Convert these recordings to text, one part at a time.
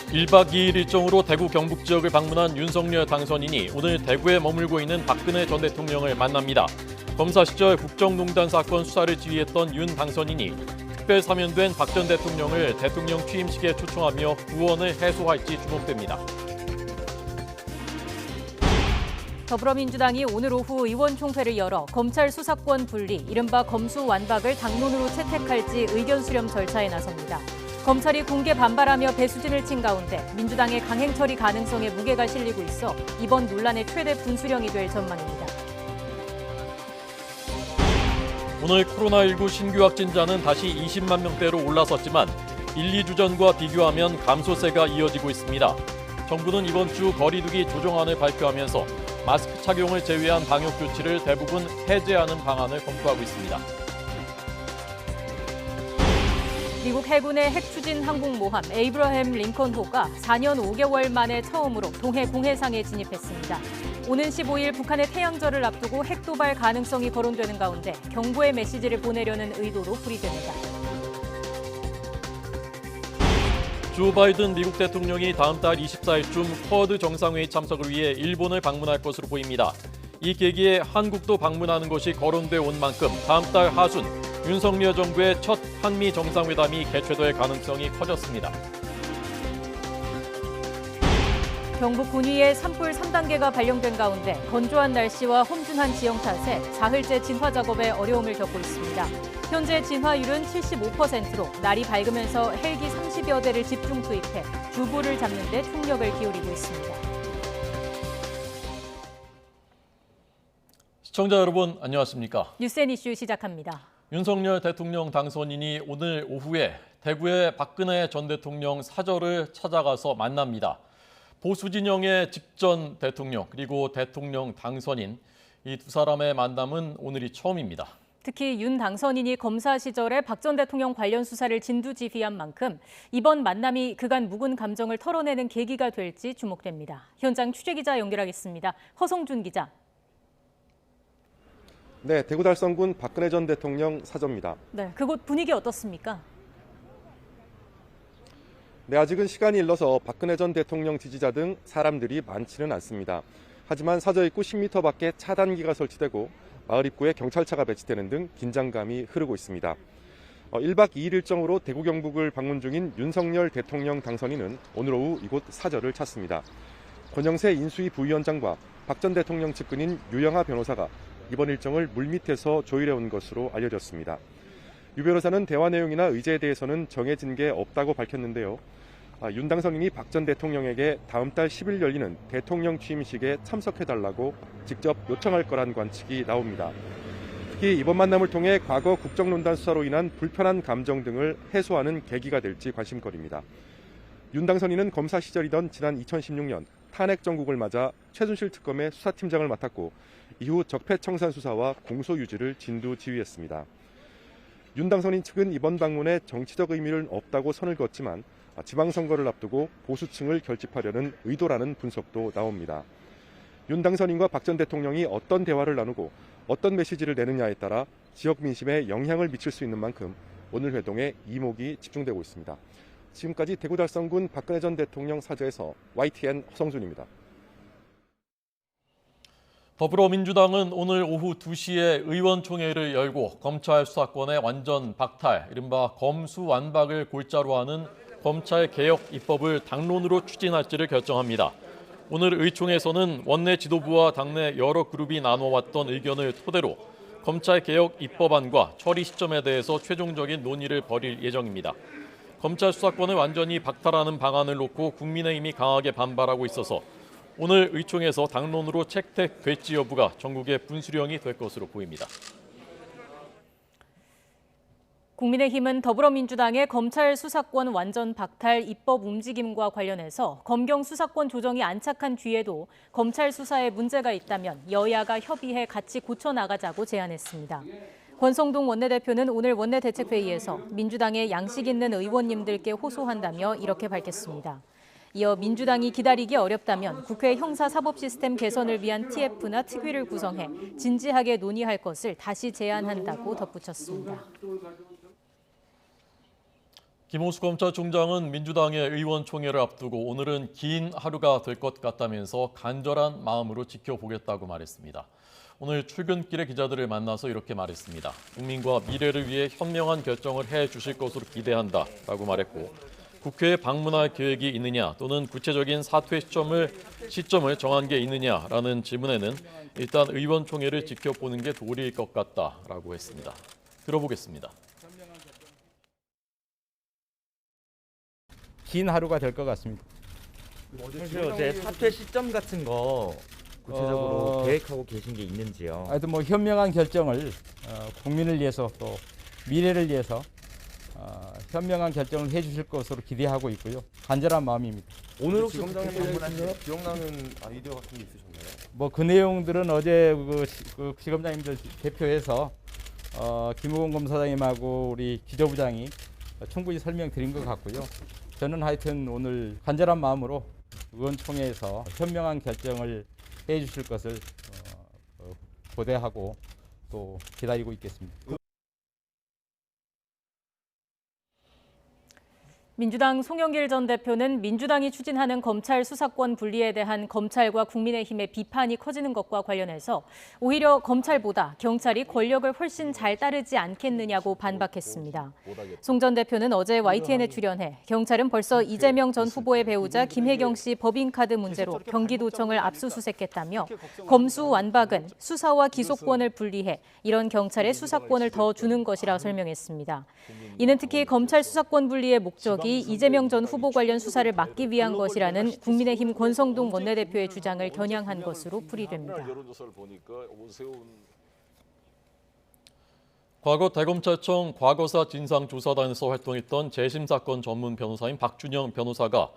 1박 2일 일정으로 대구 경북 지역을 방문한 윤석열 당선인이 오늘 대구에 머물고 있는 박근혜 전 대통령을 만납니다. 검사 시절 국정농단 사건 수사를 지휘했던 윤 당선인이 특별 사면된 박 전 대통령을 대통령 취임식에 초청하며 구원을 해소할지 주목됩니다. 더불어민주당이 오늘 오후 의원총회를 열어 검찰 수사권 분리, 이른바 검수완박을 당론으로 채택할지 의견 수렴 절차에 나섭니다. 검찰이 공개 반발하며 배수진을 친 가운데 민주당의 강행 처리 가능성에 무게가 실리고 있어 이번 논란의 최대 분수령이 될 전망입니다. 오늘 코로나19 신규 확진자는 다시 20만 명대로 올라섰지만 1, 2주 전과 비교하면 감소세가 이어지고 있습니다. 정부는 이번 주 거리두기 조정안을 발표하면서 마스크 착용을 제외한 방역 조치를 대부분 해제하는 방안을 검토하고 있습니다. 미국 해군의 핵 추진 항공모함 에이브러햄 링컨호가 4년 5개월 만에 처음으로 동해 공해상에 진입했습니다. 오는 15일 북한의 태양절을 앞두고 핵 도발 가능성이 거론되는 가운데 경고의 메시지를 보내려는 의도로 풀이됩니다. 조 바이든 미국 대통령이 다음 달 24일쯤 쿼드 정상회의 참석을 위해 일본을 방문할 것으로 보입니다. 이 계기에 한국도 방문하는 것이 거론돼 온 만큼 다음 달 하순 윤석열 정부의 첫 한미 정상회담이 개최될 가능성이 커졌습니다. 경북 군위에 산불 3단계가 발령된 가운데 건조한 날씨와 험준한 지형 탓에 사흘째 진화 작업에 어려움을 겪고 있습니다. 현재 진화율은 75%로 날이 밝으면서 헬기 30여 대를 집중 투입해 주부를 잡는 데 총력을 기울이고 있습니다. 시청자 여러분 안녕하십니까? 뉴스앤 이슈 시작합니다. 윤석열 대통령 당선인이 오늘 오후에 대구의 박근혜 전 대통령 사저를 찾아가서 만납니다. 보수 진영의 직전 대통령 그리고 대통령 당선인 이 두 사람의 만남은 오늘이 처음입니다. 특히 윤 당선인이 검사 시절에 박 전 대통령 관련 수사를 진두지휘한 만큼 이번 만남이 그간 묵은 감정을 털어내는 계기가 될지 주목됩니다. 현장 취재기자 연결하겠습니다. 허성준 기자. 네, 대구 달성군 박근혜 전 대통령 사저입니다. 네, 그곳 분위기 어떻습니까? 네, 아직은 시간이 일러서 박근혜 전 대통령 지지자 등 사람들이 많지는 않습니다. 하지만 사저 입구 10m 밖에 차단기가 설치되고 마을 입구에 경찰차가 배치되는 등 긴장감이 흐르고 있습니다. 1박 2일 일정으로 대구 경북을 방문 중인 윤석열 대통령 당선인은 오늘 오후 이곳 사저를 찾습니다. 권영세 인수위 부위원장과 박 전 대통령 측근인 유영하 변호사가 이번 일정을 물밑에서 조율해온 것으로 알려졌습니다. 유 변호사는 대화 내용이나 의제에 대해서는 정해진 게 없다고 밝혔는데요. 윤 당선인이 박 전 대통령에게 다음 달 10일 열리는 대통령 취임식에 참석해달라고 직접 요청할 거란 관측이 나옵니다. 특히 이번 만남을 통해 과거 국정농단 수사로 인한 불편한 감정 등을 해소하는 계기가 될지 관심거리입니다. 윤 당선인은 검사 시절이던 지난 2016년 탄핵 정국을 맞아 최순실 특검의 수사팀장을 맡았고 이후 적폐청산 수사와 공소 유지를 진두지휘했습니다. 윤 당선인 측은 이번 방문에 정치적 의미는 없다고 선을 그었지만 지방선거를 앞두고 보수층을 결집하려는 의도라는 분석도 나옵니다. 윤 당선인과 박 전 대통령이 어떤 대화를 나누고 어떤 메시지를 내느냐에 따라 지역 민심에 영향을 미칠 수 있는 만큼 오늘 회동에 이목이 집중되고 있습니다. 지금까지 대구 달성군 박근혜 전 대통령 사저에서 YTN 허성준입니다. 더불어민주당은 오늘 오후 2시에 의원총회를 열고 검찰 수사권의 완전 박탈, 이른바 검수완박을 골자로 하는 검찰 개혁 입법을 당론으로 추진할지를 결정합니다. 오늘 의총에서는 원내 지도부와 당내 여러 그룹이 나눠왔던 의견을 토대로 검찰 개혁 입법안과 처리 시점에 대해서 최종적인 논의를 벌일 예정입니다. 검찰 수사권을 완전히 박탈하는 방안을 놓고 국민의힘이 강하게 반발하고 있어서 오늘 의총에서 당론으로 채택될지 여부가 전국의 분수령이 될 것으로 보입니다. 국민의힘은 더불어민주당의 검찰 수사권 완전 박탈 입법 움직임과 관련해서 검경 수사권 조정이 안착한 뒤에도 검찰 수사에 문제가 있다면 여야가 협의해 같이 고쳐나가자고 제안했습니다. 권성동 원내대표는 오늘 원내대책회의에서 민주당의 양식 있는 의원님들께 호소한다며 이렇게 밝혔습니다. 이어 민주당이 기다리기 어렵다면 국회 형사사법 시스템 개선을 위한 TF나 특위를 구성해 진지하게 논의할 것을 다시 제안한다고 덧붙였습니다. 김호수 검찰총장은 민주당의 의원총회를 앞두고 오늘은 긴 하루가 될 것 같다면서 간절한 마음으로 지켜보겠다고 말했습니다. 오늘 출근길에 기자들을 만나서 이렇게 말했습니다. 국민과 미래를 위해 현명한 결정을 해주실 것으로 기대한다라고 말했고 국회에 방문할 계획이 있느냐 또는 구체적인 사퇴 시점을 정한 게 있느냐라는 질문에는 일단 의원총회를 지켜보는 게 도리일 것 같다라고 했습니다. 들어보겠습니다. 긴 하루가 될 것 같습니다. 어제 사퇴 시점 같은 거 구체적으로 계획하고 계신 게 있는지요? 하여튼 뭐 현명한 결정을 국민을 위해서 또 미래를 위해서 현명한 결정을 해주실 것으로 기대하고 있고요. 간절한 마음입니다. 오늘 혹시 지검장에 방문하시나요? 기억나는 아이디어 같은 게 있으셨나요? 뭐 그 내용들은 어제 그 지검장님들 대표해서 김우건 검사장님하고 우리 기조부장이 충분히 설명드린 것 같고요. 저는 하여튼 오늘 간절한 마음으로 의원총회에서 현명한 결정을 해주실 것을 고대하고 또 기다리고 있겠습니다. 민주당 송영길 전 대표는 민주당이 추진하는 검찰 수사권 분리에 대한 검찰과 국민의힘의 비판이 커지는 것과 관련해서 오히려 검찰보다 경찰이 권력을 훨씬 잘 따르지 않겠느냐고 반박했습니다. 송 전 대표는 어제 YTN에 출연해 경찰은 벌써 이재명 전 후보의 배우자 김혜경 씨 법인카드 문제로 경기도청을 압수수색했다며 검수완박은 수사와 기소권을 분리해 이런 경찰에 수사권을 더 주는 것이라 설명했습니다. 이는 특히 검찰 수사권 분리의 목적이 이재명 전 후보 관련 수사를 막기 위한 것이라는 국민의힘 권성동 원내대표의 주장을 겨냥한 것으로 풀이됩니다. 과거 대검찰청 과거사 진상조사단에서 활동했던 재심 사건 전문 변호사인 박준영 변호사가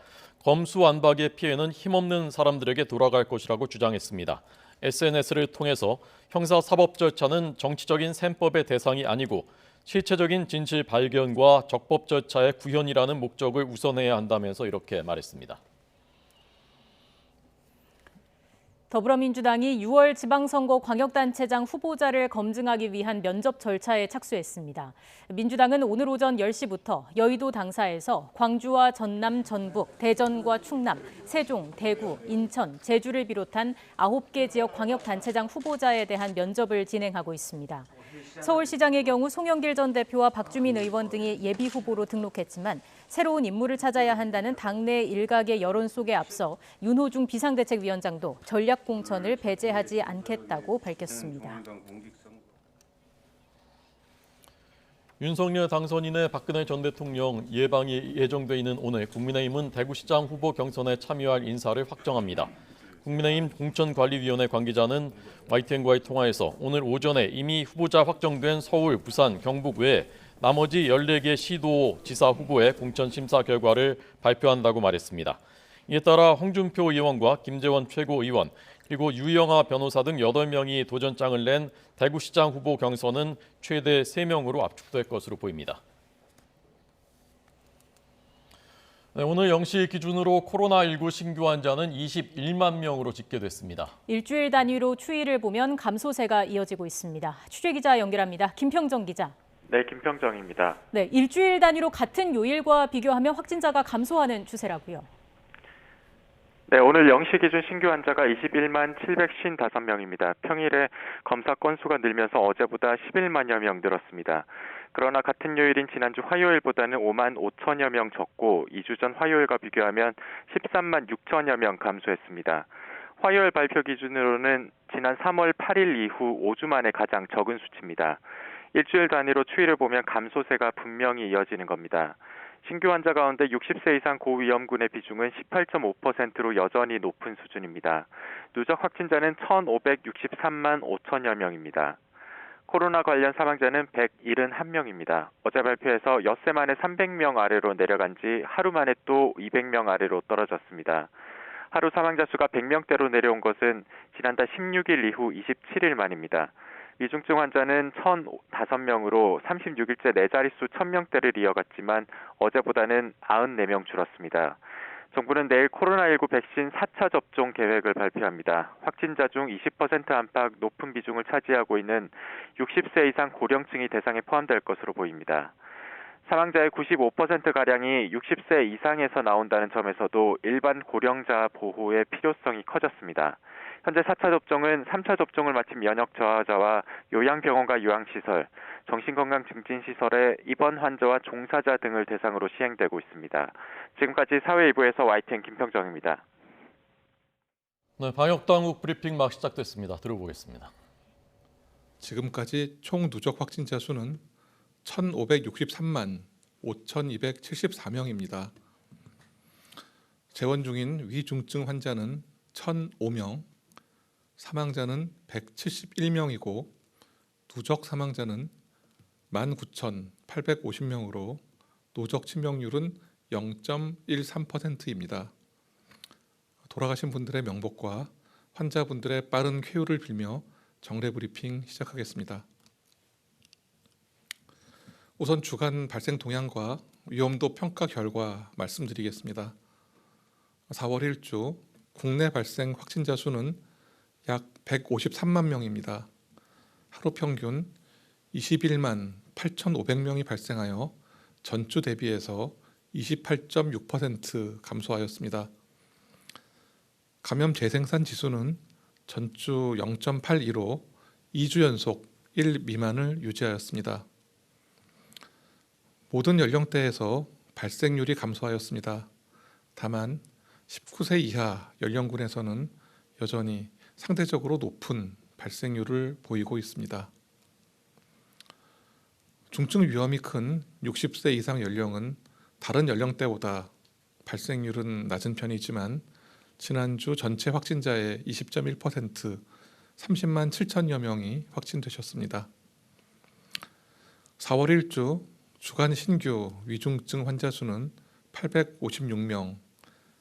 검수완박의 피해는 힘없는 사람들에게 돌아갈 것이라고 주장했습니다. SNS를 통해서 형사사법 절차는 정치적인 셈법의 대상이 아니고 실체적인 진실 발견과 적법 절차의 구현이라는 목적을 우선해야 한다면서 이렇게 말했습니다. 더불어민주당이 6월 지방선거 광역단체장 후보자를 검증하기 위한 면접 절차에 착수했습니다. 민주당은 오늘 오전 10시부터 여의도 당사에서 광주와 전남, 전북, 대전과 충남, 세종, 대구, 인천, 제주를 비롯한 9개 지역 광역단체장 후보자에 대한 면접을 진행하고 있습니다. 서울시장의 경우 송영길 전 대표와 박주민 의원 등이 예비 후보로 등록했지만 새로운 인물을 찾아야 한다는 당내 일각의 여론 속에 앞서 윤호중 비상대책위원장도 전략 공천을 배제하지 않겠다고 밝혔습니다. 윤석열 당선인의 박근혜 전 대통령 예방이 예정돼 있는 오늘 국민의힘은 대구시장 후보 경선에 참여할 인사를 확정합니다. 국민의힘 공천관리위원회 관계자는 YTN과의 통화에서 오늘 오전에 이미 후보자 확정된 서울, 부산, 경북 외에 나머지 14개 시도지사 후보의 공천 심사 결과를 발표한다고 말했습니다. 이에 따라 홍준표 의원과 김재원 최고의원 그리고 유영하 변호사 등 8명이 도전장을 낸 대구시장 후보 경선은 최대 3명으로 압축될 것으로 보입니다. 네, 오늘 0시 기준으로 코로나19 신규 환자는 21만 명으로 집계됐습니다. 일주일 단위로 추이를 보면 감소세가 이어지고 있습니다. 취재기자 연결합니다. 김평정 기자. 네, 김평정입니다. 네, 일주일 단위로 같은 요일과 비교하면 확진자가 감소하는 추세라고요. 네, 오늘 0시 기준 신규 환자가 21만 755명입니다. 평일에 검사 건수가 늘면서 어제보다 11만여 명 늘었습니다. 그러나 같은 요일인 지난주 화요일보다는 5만 5천여 명 적고 2주 전 화요일과 비교하면 13만 6천여 명 감소했습니다. 화요일 발표 기준으로는 지난 3월 8일 이후 5주 만에 가장 적은 수치입니다. 일주일 단위로 추이를 보면 감소세가 분명히 이어지는 겁니다. 신규 환자 가운데 60세 이상 고위험군의 비중은 18.5%로 여전히 높은 수준입니다. 누적 확진자는 1,563만 5천여 명입니다. 코로나 관련 사망자는 171명입니다. 어제 발표해서 엿새 만에 300명 아래로 내려간 지 하루 만에 또 200명 아래로 떨어졌습니다. 하루 사망자 수가 100명대로 내려온 것은 지난달 16일 이후 27일 만입니다. 위중증 환자는 1,005명으로 36일째 4자릿수 1,000명대를 이어갔지만 어제보다는 94명 줄었습니다. 정부는 내일 코로나19 백신 4차 접종 계획을 발표합니다. 확진자 중 20% 안팎 높은 비중을 차지하고 있는 60세 이상 고령층이 대상에 포함될 것으로 보입니다. 사망자의 95%가량이 60세 이상에서 나온다는 점에서도 일반 고령자 보호의 필요성이 커졌습니다. 현재 4차 접종은 3차 접종을 마친 면역 저하자와 요양병원과 요양시설, 정신건강증진시설의 입원 환자와 종사자 등을 대상으로 시행되고 있습니다. 지금까지 사회1부에서 YTN 김평정입니다. 네, 방역당국 브리핑 막 시작됐습니다. 들어보겠습니다. 지금까지 총 누적 확진자 수는 1,563만 5,274명입니다. 재원 중인 위중증 환자는 1,005명, 사망자는 171명이고 누적 사망자는 19,850명으로 누적 치명률은 0.13%입니다. 돌아가신 분들의 명복과 환자분들의 빠른 쾌유를 빌며 정례 브리핑 시작하겠습니다. 우선 주간 발생 동향과 위험도 평가 결과 말씀드리겠습니다. 4월 1주 국내 발생 확진자 수는 약 153만 명입니다. 하루 평균 21만 8,500명이 발생하여 전주 대비해서 28.6% 감소하였습니다. 감염 재생산 지수는 전주 0.82로 2주 연속 1 미만을 유지하였습니다. 모든 연령대에서 발생률이 감소하였습니다. 다만 19세 이하 연령군에서는 여전히 상대적으로 높은 발생률을 보이고 있습니다. 중증 위험이 큰 60세 이상 연령은 다른 연령대보다 발생률은 낮은 편이지만 지난주 전체 확진자의 20.1%, 30만 7천여 명이 확진되셨습니다. 4월 1주 주간 신규 위중증 환자 수는 856명,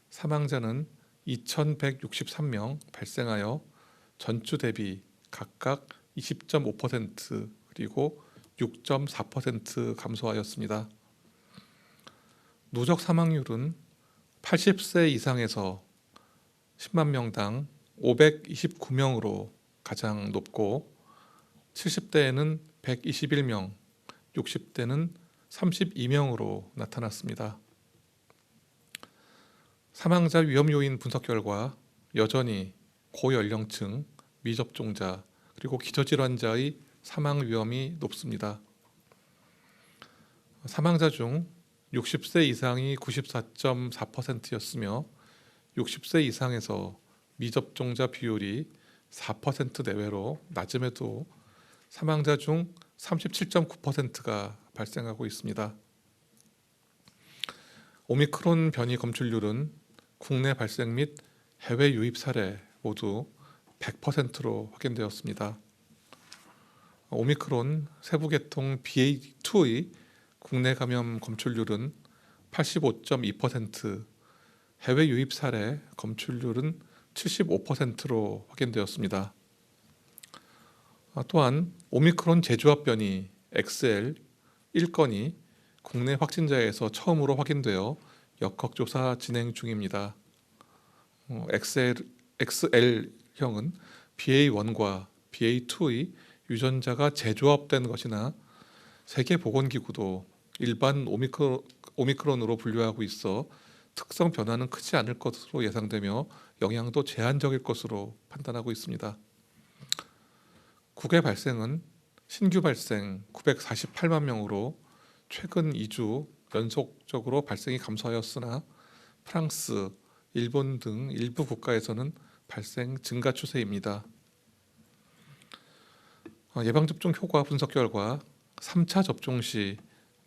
사망자는 2,163명 발생하여 전주 대비 각각 20.5% 그리고 6.4% 감소하였습니다. 누적 사망률은 80세 이상에서 10만 명당 529명으로 가장 높고 70대에는 121명, 60대는 32명으로 나타났습니다. 사망자 위험 요인 분석 결과 여전히 고연령층, 미접종자, 그리고 기저질환자의 사망 위험이 높습니다. 사망자 중 60세 이상이 94.4%였으며 60세 이상에서 미접종자 비율이 4% 내외로 낮음에도 사망자 중 37.9%가 발생하고 있습니다. 오미크론 변이 검출률은 국내 발생 및 해외 유입 사례 모두 100%로 확인되었습니다. 오미크론 세부 계통 BA2의 국내 감염 검출률은 85.2%, 해외 유입 사례 검출률은 75%로 확인되었습니다. 또한 오미크론 재조합 변이 XL 1건이 국내 확진자에서 처음으로 확인되어 역학조사 진행 중입니다. XL형은 BA1과 BA2의 유전자가 재조합된 것이나 세계보건기구도 일반 오미크론으로 분류하고 있어 특성 변화는 크지 않을 것으로 예상되며 영향도 제한적일 것으로 판단하고 있습니다. 국외 발생은 신규 발생 948만 명으로 최근 2주 연속적으로 발생이 감소하였으나 프랑스, 일본 등 일부 국가에서는 발생 증가 추세입니다. 예방접종 효과 분석 결과 3차 접종 시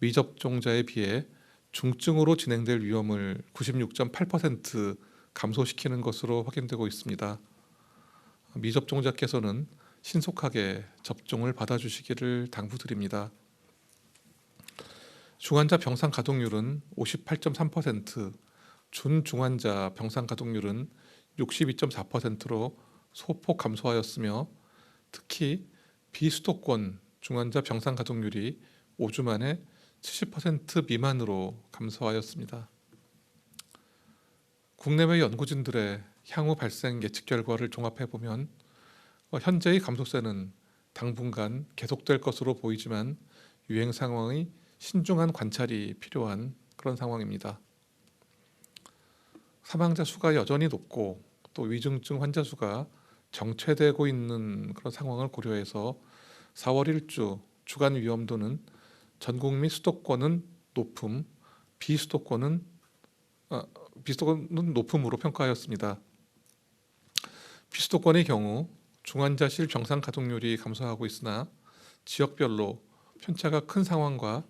미접종자에 비해 중증으로 진행될 위험을 96.8% 감소시키는 것으로 확인되고 있습니다. 미접종자께서는 신속하게 접종을 받아주시기를 당부드립니다. 중환자 병상 가동률은 58.3%, 준중환자 병상 가동률은 62.4%로 소폭 감소하였으며 특히 비수도권 중환자 병상 가동률이 5주 만에 70% 미만으로 감소하였습니다. 국내외 연구진들의 향후 발생 예측 결과를 종합해보면 현재의 감소세는 당분간 계속될 것으로 보이지만 유행 상황의 신중한 관찰이 필요한 그런 상황입니다. 사망자 수가 여전히 높고 또 위중증 환자 수가 정체되고 있는 그런 상황을 고려해서 4월 1주 주간 위험도는 전국 및 수도권은 높음, 비수도권은 높음으로 평가하였습니다. 비수도권의 경우 중환자실 병상 가동률이 감소하고 있으나 지역별로 편차가 큰 상황과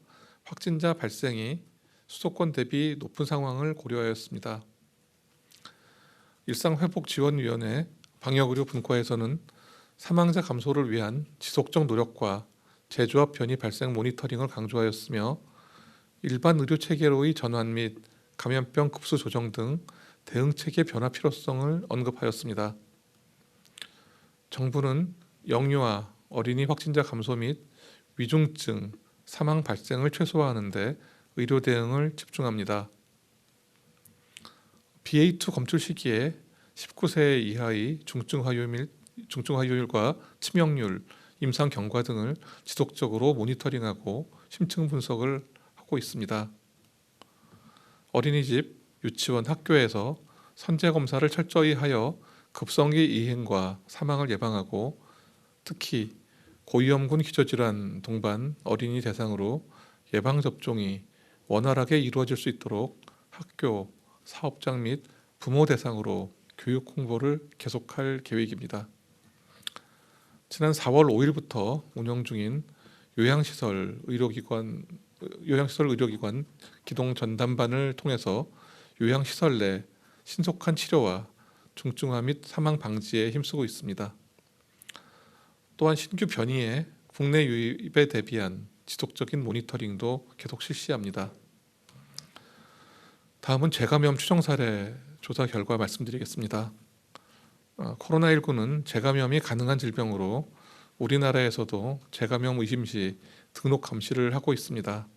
확진자 발생이 수도권 대비 높은 상황을 고려하였습니다. 일상회복지원위원회 방역의료 분과에서는 사망자 감소를 위한 지속적 노력과 재조합 변이 발생 모니터링을 강조하였으며 일반 의료 체계로의 전환 및 감염병 급수 조정 등 대응 체계 변화 필요성을 언급하였습니다. 정부는 영유아, 어린이 확진자 감소 및 위중증, 사망 발생을 최소화하는 데 의료 대응을 집중합니다. BA2 검출 시기에 19세 이하의 중증화율과 치명률, 임상 경과 등을 지속적으로 모니터링하고 심층 분석을 하고 있습니다. 어린이집, 유치원, 학교에서 선제 검사를 철저히 하여 급성기 이행과 사망을 예방하고 특히 고위험군 기저질환 동반 어린이 대상으로 예방접종이 원활하게 이루어질 수 있도록 학교, 사업장 및 부모 대상으로 교육 홍보를 계속할 계획입니다. 지난 4월 5일부터 운영 중인 요양시설 의료기관 기동 전담반을 통해서 요양시설 내 신속한 치료와 중증화 및 사망 방지에 힘쓰고 있습니다. 또한 신규 변이의 국내 유입에 대비한 지속적인 모니터링도 계속 실시합니다. 다음은 재감염 추정 사례 조사 결과 말씀드리겠습니다. 코로나19는 재감염이 가능한 질병으로 우리나라에서도 재감염 의심 시 등록 감시를 하고 있습니다.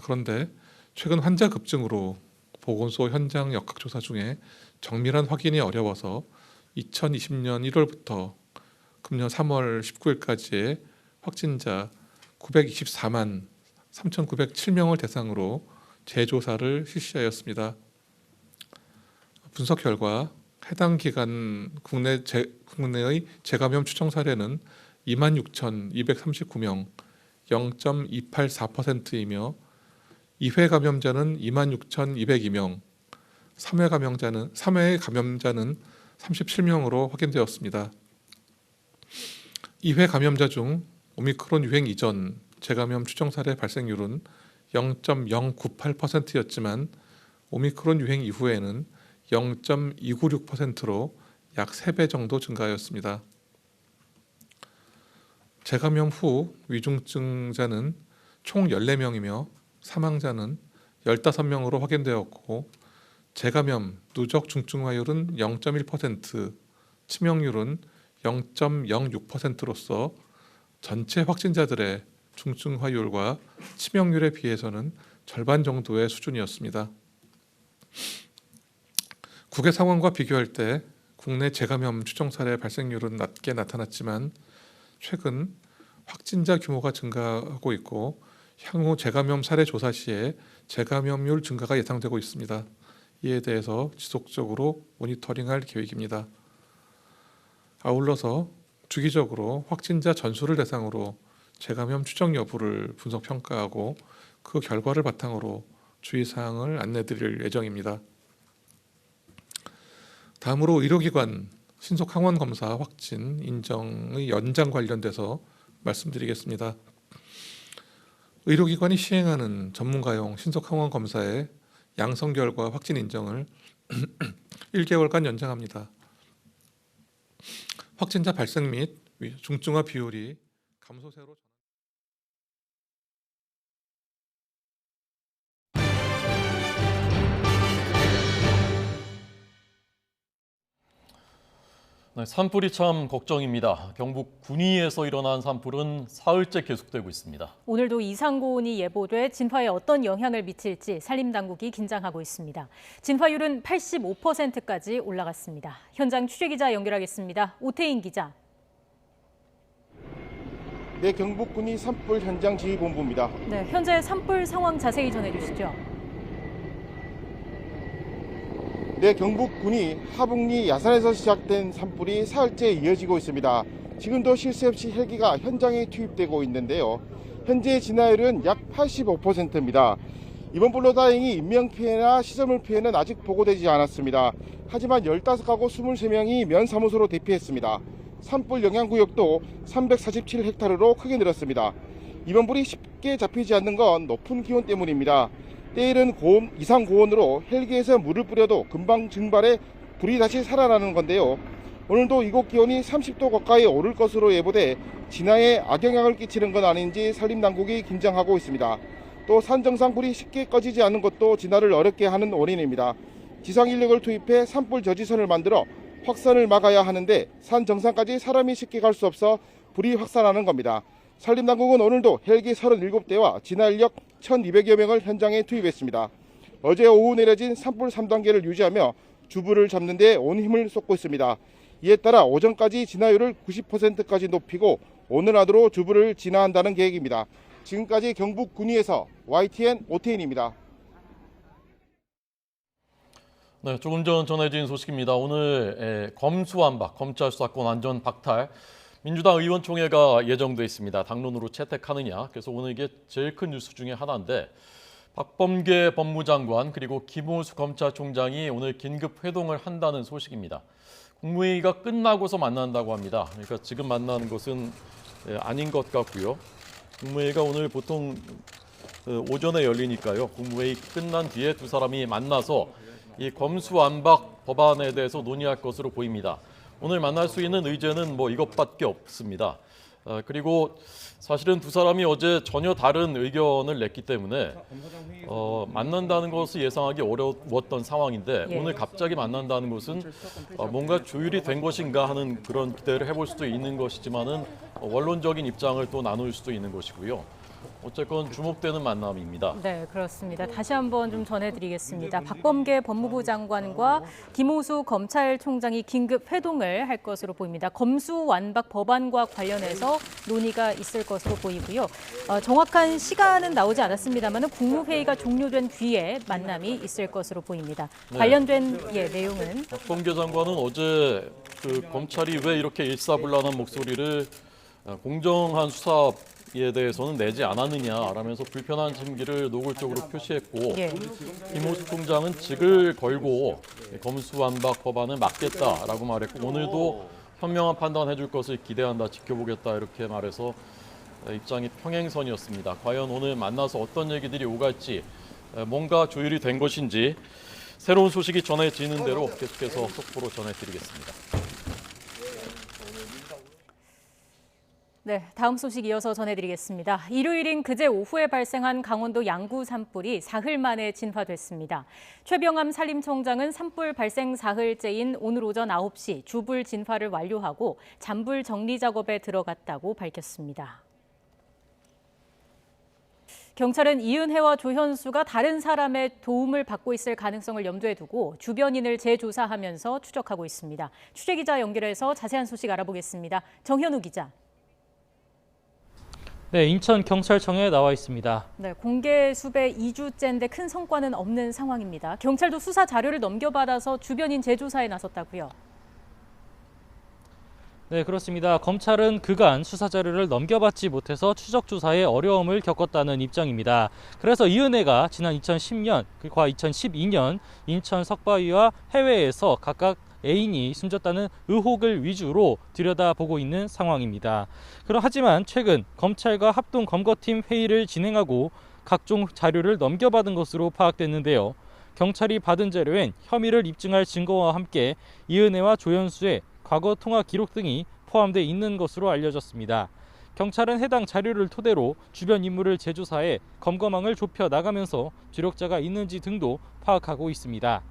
그런데 최근 환자 급증으로 보건소 현장 역학조사 중에 정밀한 확인이 어려워서 2020년 1월부터 금년 3월 19일까지의 확진자 924만 3,907명을 대상으로 재조사를 실시하였습니다. 분석 결과 해당 기간 국내의 재감염 추정 사례는 26,239명, 0.284%이며 2회 감염자는 26,202명, 3회 감염자는 37명으로 확인되었습니다. 2회 감염자 중 오미크론 유행 이전 재감염 추정 사례 발생률은 0.098%였지만 오미크론 유행 이후에는 0.296%로 약 3배 정도 증가하였습니다. 재감염 후 위중증자는 총 14명이며 사망자는 15명으로 확인되었고 재감염 누적 중증화율은 0.1%, 치명률은 0.06%로서 전체 확진자들의 중증화율과 치명률에 비해서는 절반 정도의 수준이었습니다. 국외 상황과 비교할 때 국내 재감염 추정 사례 발생률은 낮게 나타났지만 최근 확진자 규모가 증가하고 있고 향후 재감염 사례 조사 시에 재감염률 증가가 예상되고 있습니다. 이에 대해서 지속적으로 모니터링할 계획입니다. 아울러서 주기적으로 확진자 전수를 대상으로 재감염 추정 여부를 분석 평가하고 그 결과를 바탕으로 주의사항을 안내드릴 예정입니다. 다음으로 의료기관 신속 항원 검사 확진 인정의 연장 관련돼서 말씀드리겠습니다. 의료기관이 시행하는 전문가용 신속 항원 검사의 양성 결과 확진 인정을 1개월간 연장합니다. 확진자 발생 및 중증화 비율이 감소세로 네, 산불이 참 걱정입니다. 경북 군위에서 일어난 산불은 사흘째 계속되고 있습니다. 오늘도 이상고온이 예보돼 진화에 어떤 영향을 미칠지 산림당국이 긴장하고 있습니다. 진화율은 85%까지 올라갔습니다. 현장 취재기자 연결하겠습니다. 오태인 기자. 네, 경북군이 산불 현장 지휘본부입니다. 네, 현재 산불 상황 자세히 전해주시죠. 네, 경북군이 하북리 야산에서 시작된 산불이 사흘째 이어지고 있습니다. 지금도 쉴 새 없이 헬기가 현장에 투입되고 있는데요. 현재 진화율은 약 85%입니다. 이번 불로 다행히 인명피해나 시설물 피해는 아직 보고되지 않았습니다. 하지만 15가구 23명이 면사무소로 대피했습니다. 산불 영향구역도 347헥타르로 크게 늘었습니다. 이번 불이 쉽게 잡히지 않는 건 높은 기온 때문입니다. 때이른 이상 고온으로 헬기에서 물을 뿌려도 금방 증발해 불이 다시 살아나는 건데요. 오늘도 이곳 기온이 30도 가까이 오를 것으로 예보돼 진화에 악영향을 끼치는 건 아닌지 산림당국이 긴장하고 있습니다. 또 산 정상 불이 쉽게 꺼지지 않는 것도 진화를 어렵게 하는 원인입니다. 지상 인력을 투입해 산불 저지선을 만들어 확산을 막아야 하는데 산 정상까지 사람이 쉽게 갈 수 없어 불이 확산하는 겁니다. 산림당국은 오늘도 헬기 37대와 진화 인력 1,200여 명을 현장에 투입했습니다. 어제 오후 내려진 산불 3단계를 유지하며 주불을 잡는 데 온 힘을 쏟고 있습니다. 이에 따라 오전까지 진화율을 90%까지 높이고 오늘 하루로 주불을 진화한다는 계획입니다. 지금까지 경북 군위에서 YTN 오태인입니다. 네, 조금 전 전해진 소식입니다. 오늘 검수완박, 검찰 수사권 완전 박탈, 민주당 의원총회가 예정돼 있습니다. 당론으로 채택하느냐. 그래서 오늘 이게 제일 큰 뉴스 중에 하나인데 박범계 법무장관 그리고 김호수 검찰총장이 오늘 긴급 회동을 한다는 소식입니다. 국무회의가 끝나고서 만난다고 합니다. 그러니까 지금 만나는 것은 아닌 것 같고요. 국무회의가 오늘 보통 오전에 열리니까요. 국무회의 끝난 뒤에 두 사람이 만나서 이 검수완박 법안에 대해서 논의할 것으로 보입니다. 오늘 만날 수 있는 의제는 이것밖에 없습니다. 그리고 사실은 두 사람이 어제 전혀 다른 의견을 냈기 때문에 만난다는 것을 예상하기 어려웠던 상황인데 오늘 갑자기 만난다는 것은 뭔가 조율이 된 것인가 하는 그런 기대를 해볼 수도 있는 것이지만은 원론적인 입장을 또 나눌 수도 있는 것이고요. 어쨌건 주목되는 만남입니다. 네, 그렇습니다. 다시 한번 좀 전해드리겠습니다. 박범계 법무부 장관과 김호수 검찰총장이 긴급 회동을 할 것으로 보입니다. 검수완박 법안과 관련해서 논의가 있을 것으로 보이고요. 정확한 시간은 나오지 않았습니다만 국무회의가 종료된 뒤에 만남이 있을 것으로 보입니다. 네. 관련된 내용은 박범계 장관은 어제 검찰이 왜 이렇게 일사불란한 목소리를 공정한 수사에 대해서는 내지 않았느냐라면서 불편한 심기를 노골적으로 표시했고 김호수 총장은 직을 걸고 검수완박 법안을 막겠다라고 말했고 오늘도 현명한 판단해 줄 것을 기대한다, 지켜보겠다 이렇게 말해서 입장이 평행선이었습니다. 과연 오늘 만나서 어떤 얘기들이 오갈지 뭔가 조율이 된 것인지 새로운 소식이 전해지는 대로 계속해서 속보로 전해드리겠습니다. 네, 다음 소식 이어서 전해드리겠습니다. 일요일인 그제 오후에 발생한 강원도 양구 산불이 사흘 만에 진화됐습니다. 최병암 산림청장은 산불 발생 사흘째인 오늘 오전 9시 주불 진화를 완료하고 잔불 정리 작업에 들어갔다고 밝혔습니다. 경찰은 이은혜와 조현수가 다른 사람의 도움을 받고 있을 가능성을 염두에 두고 주변인을 재조사하면서 추적하고 있습니다. 취재기자 연결해서 자세한 소식 알아보겠습니다. 정현우 기자. 네, 인천경찰청에 나와 있습니다. 네, 공개 수배 2주째인데 큰 성과는 없는 상황입니다. 경찰도 수사 자료를 넘겨받아서 주변인 재조사에 나섰다고요. 네, 그렇습니다. 검찰은 그간 수사 자료를 넘겨받지 못해서 추적 조사에 어려움을 겪었다는 입장입니다. 그래서 이은혜가 지난 2010년과 2012년 인천 석바위와 해외에서 각각 애인이 숨졌다는 의혹을 위주로 들여다보고 있는 상황입니다. 하지만 최근 검찰과 합동 검거팀 회의를 진행하고 각종 자료를 넘겨받은 것으로 파악됐는데요. 경찰이 받은 자료엔 혐의를 입증할 증거와 함께 이은혜와 조현수의 과거 통화 기록 등이 포함되어 있는 것으로 알려졌습니다. 경찰은 해당 자료를 토대로 주변 인물을 재조사해 검거망을 좁혀 나가면서 주력자가 있는지 등도 파악하고 있습니다.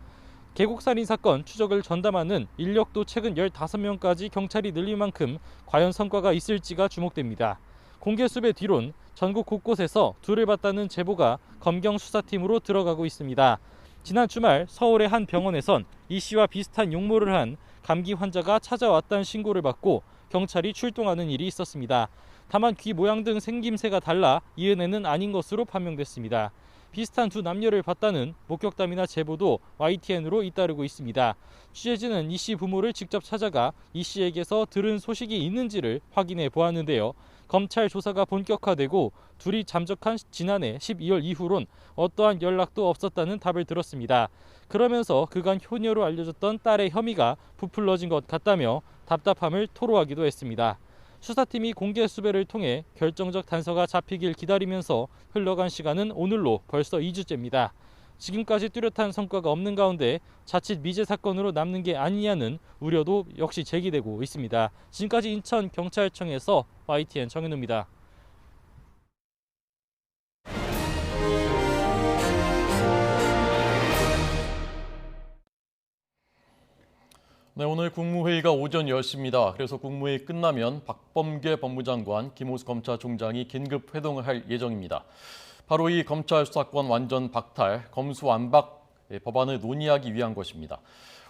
계곡살인 사건 추적을 전담하는 인력도 최근 15명까지 경찰이 늘린 만큼 과연 성과가 있을지가 주목됩니다. 공개 수배 뒤론 전국 곳곳에서 둘을 봤다는 제보가 검경 수사팀으로 들어가고 있습니다. 지난 주말 서울의 한 병원에선 이 씨와 비슷한 용모를 한 감기 환자가 찾아왔다는 신고를 받고 경찰이 출동하는 일이 있었습니다. 다만 귀 모양 등 생김새가 달라 이은혜는 아닌 것으로 판명됐습니다. 비슷한 두 남녀를 봤다는 목격담이나 제보도 YTN으로 잇따르고 있습니다. 취재진은 이 씨 부모를 직접 찾아가 이 씨에게서 들은 소식이 있는지를 확인해 보았는데요. 검찰 조사가 본격화되고 둘이 잠적한 지난해 12월 이후론 어떠한 연락도 없었다는 답을 들었습니다. 그러면서 그간 효녀로 알려졌던 딸의 혐의가 부풀러진 것 같다며 답답함을 토로하기도 했습니다. 수사팀이 공개 수배를 통해 결정적 단서가 잡히길 기다리면서 흘러간 시간은 오늘로 벌써 2주째입니다. 지금까지 뚜렷한 성과가 없는 가운데 자칫 미제 사건으로 남는 게 아니냐는 우려도 역시 제기되고 있습니다. 지금까지 인천경찰청에서 YTN 정현우입니다. 네, 오늘 국무회의가 오전 10시입니다. 그래서 국무회의 끝나면 박범계 법무장관, 김호수 검찰총장이 긴급 회동을 할 예정입니다. 바로 이 검찰 수사권 완전 박탈, 검수완박 법안을 논의하기 위한 것입니다.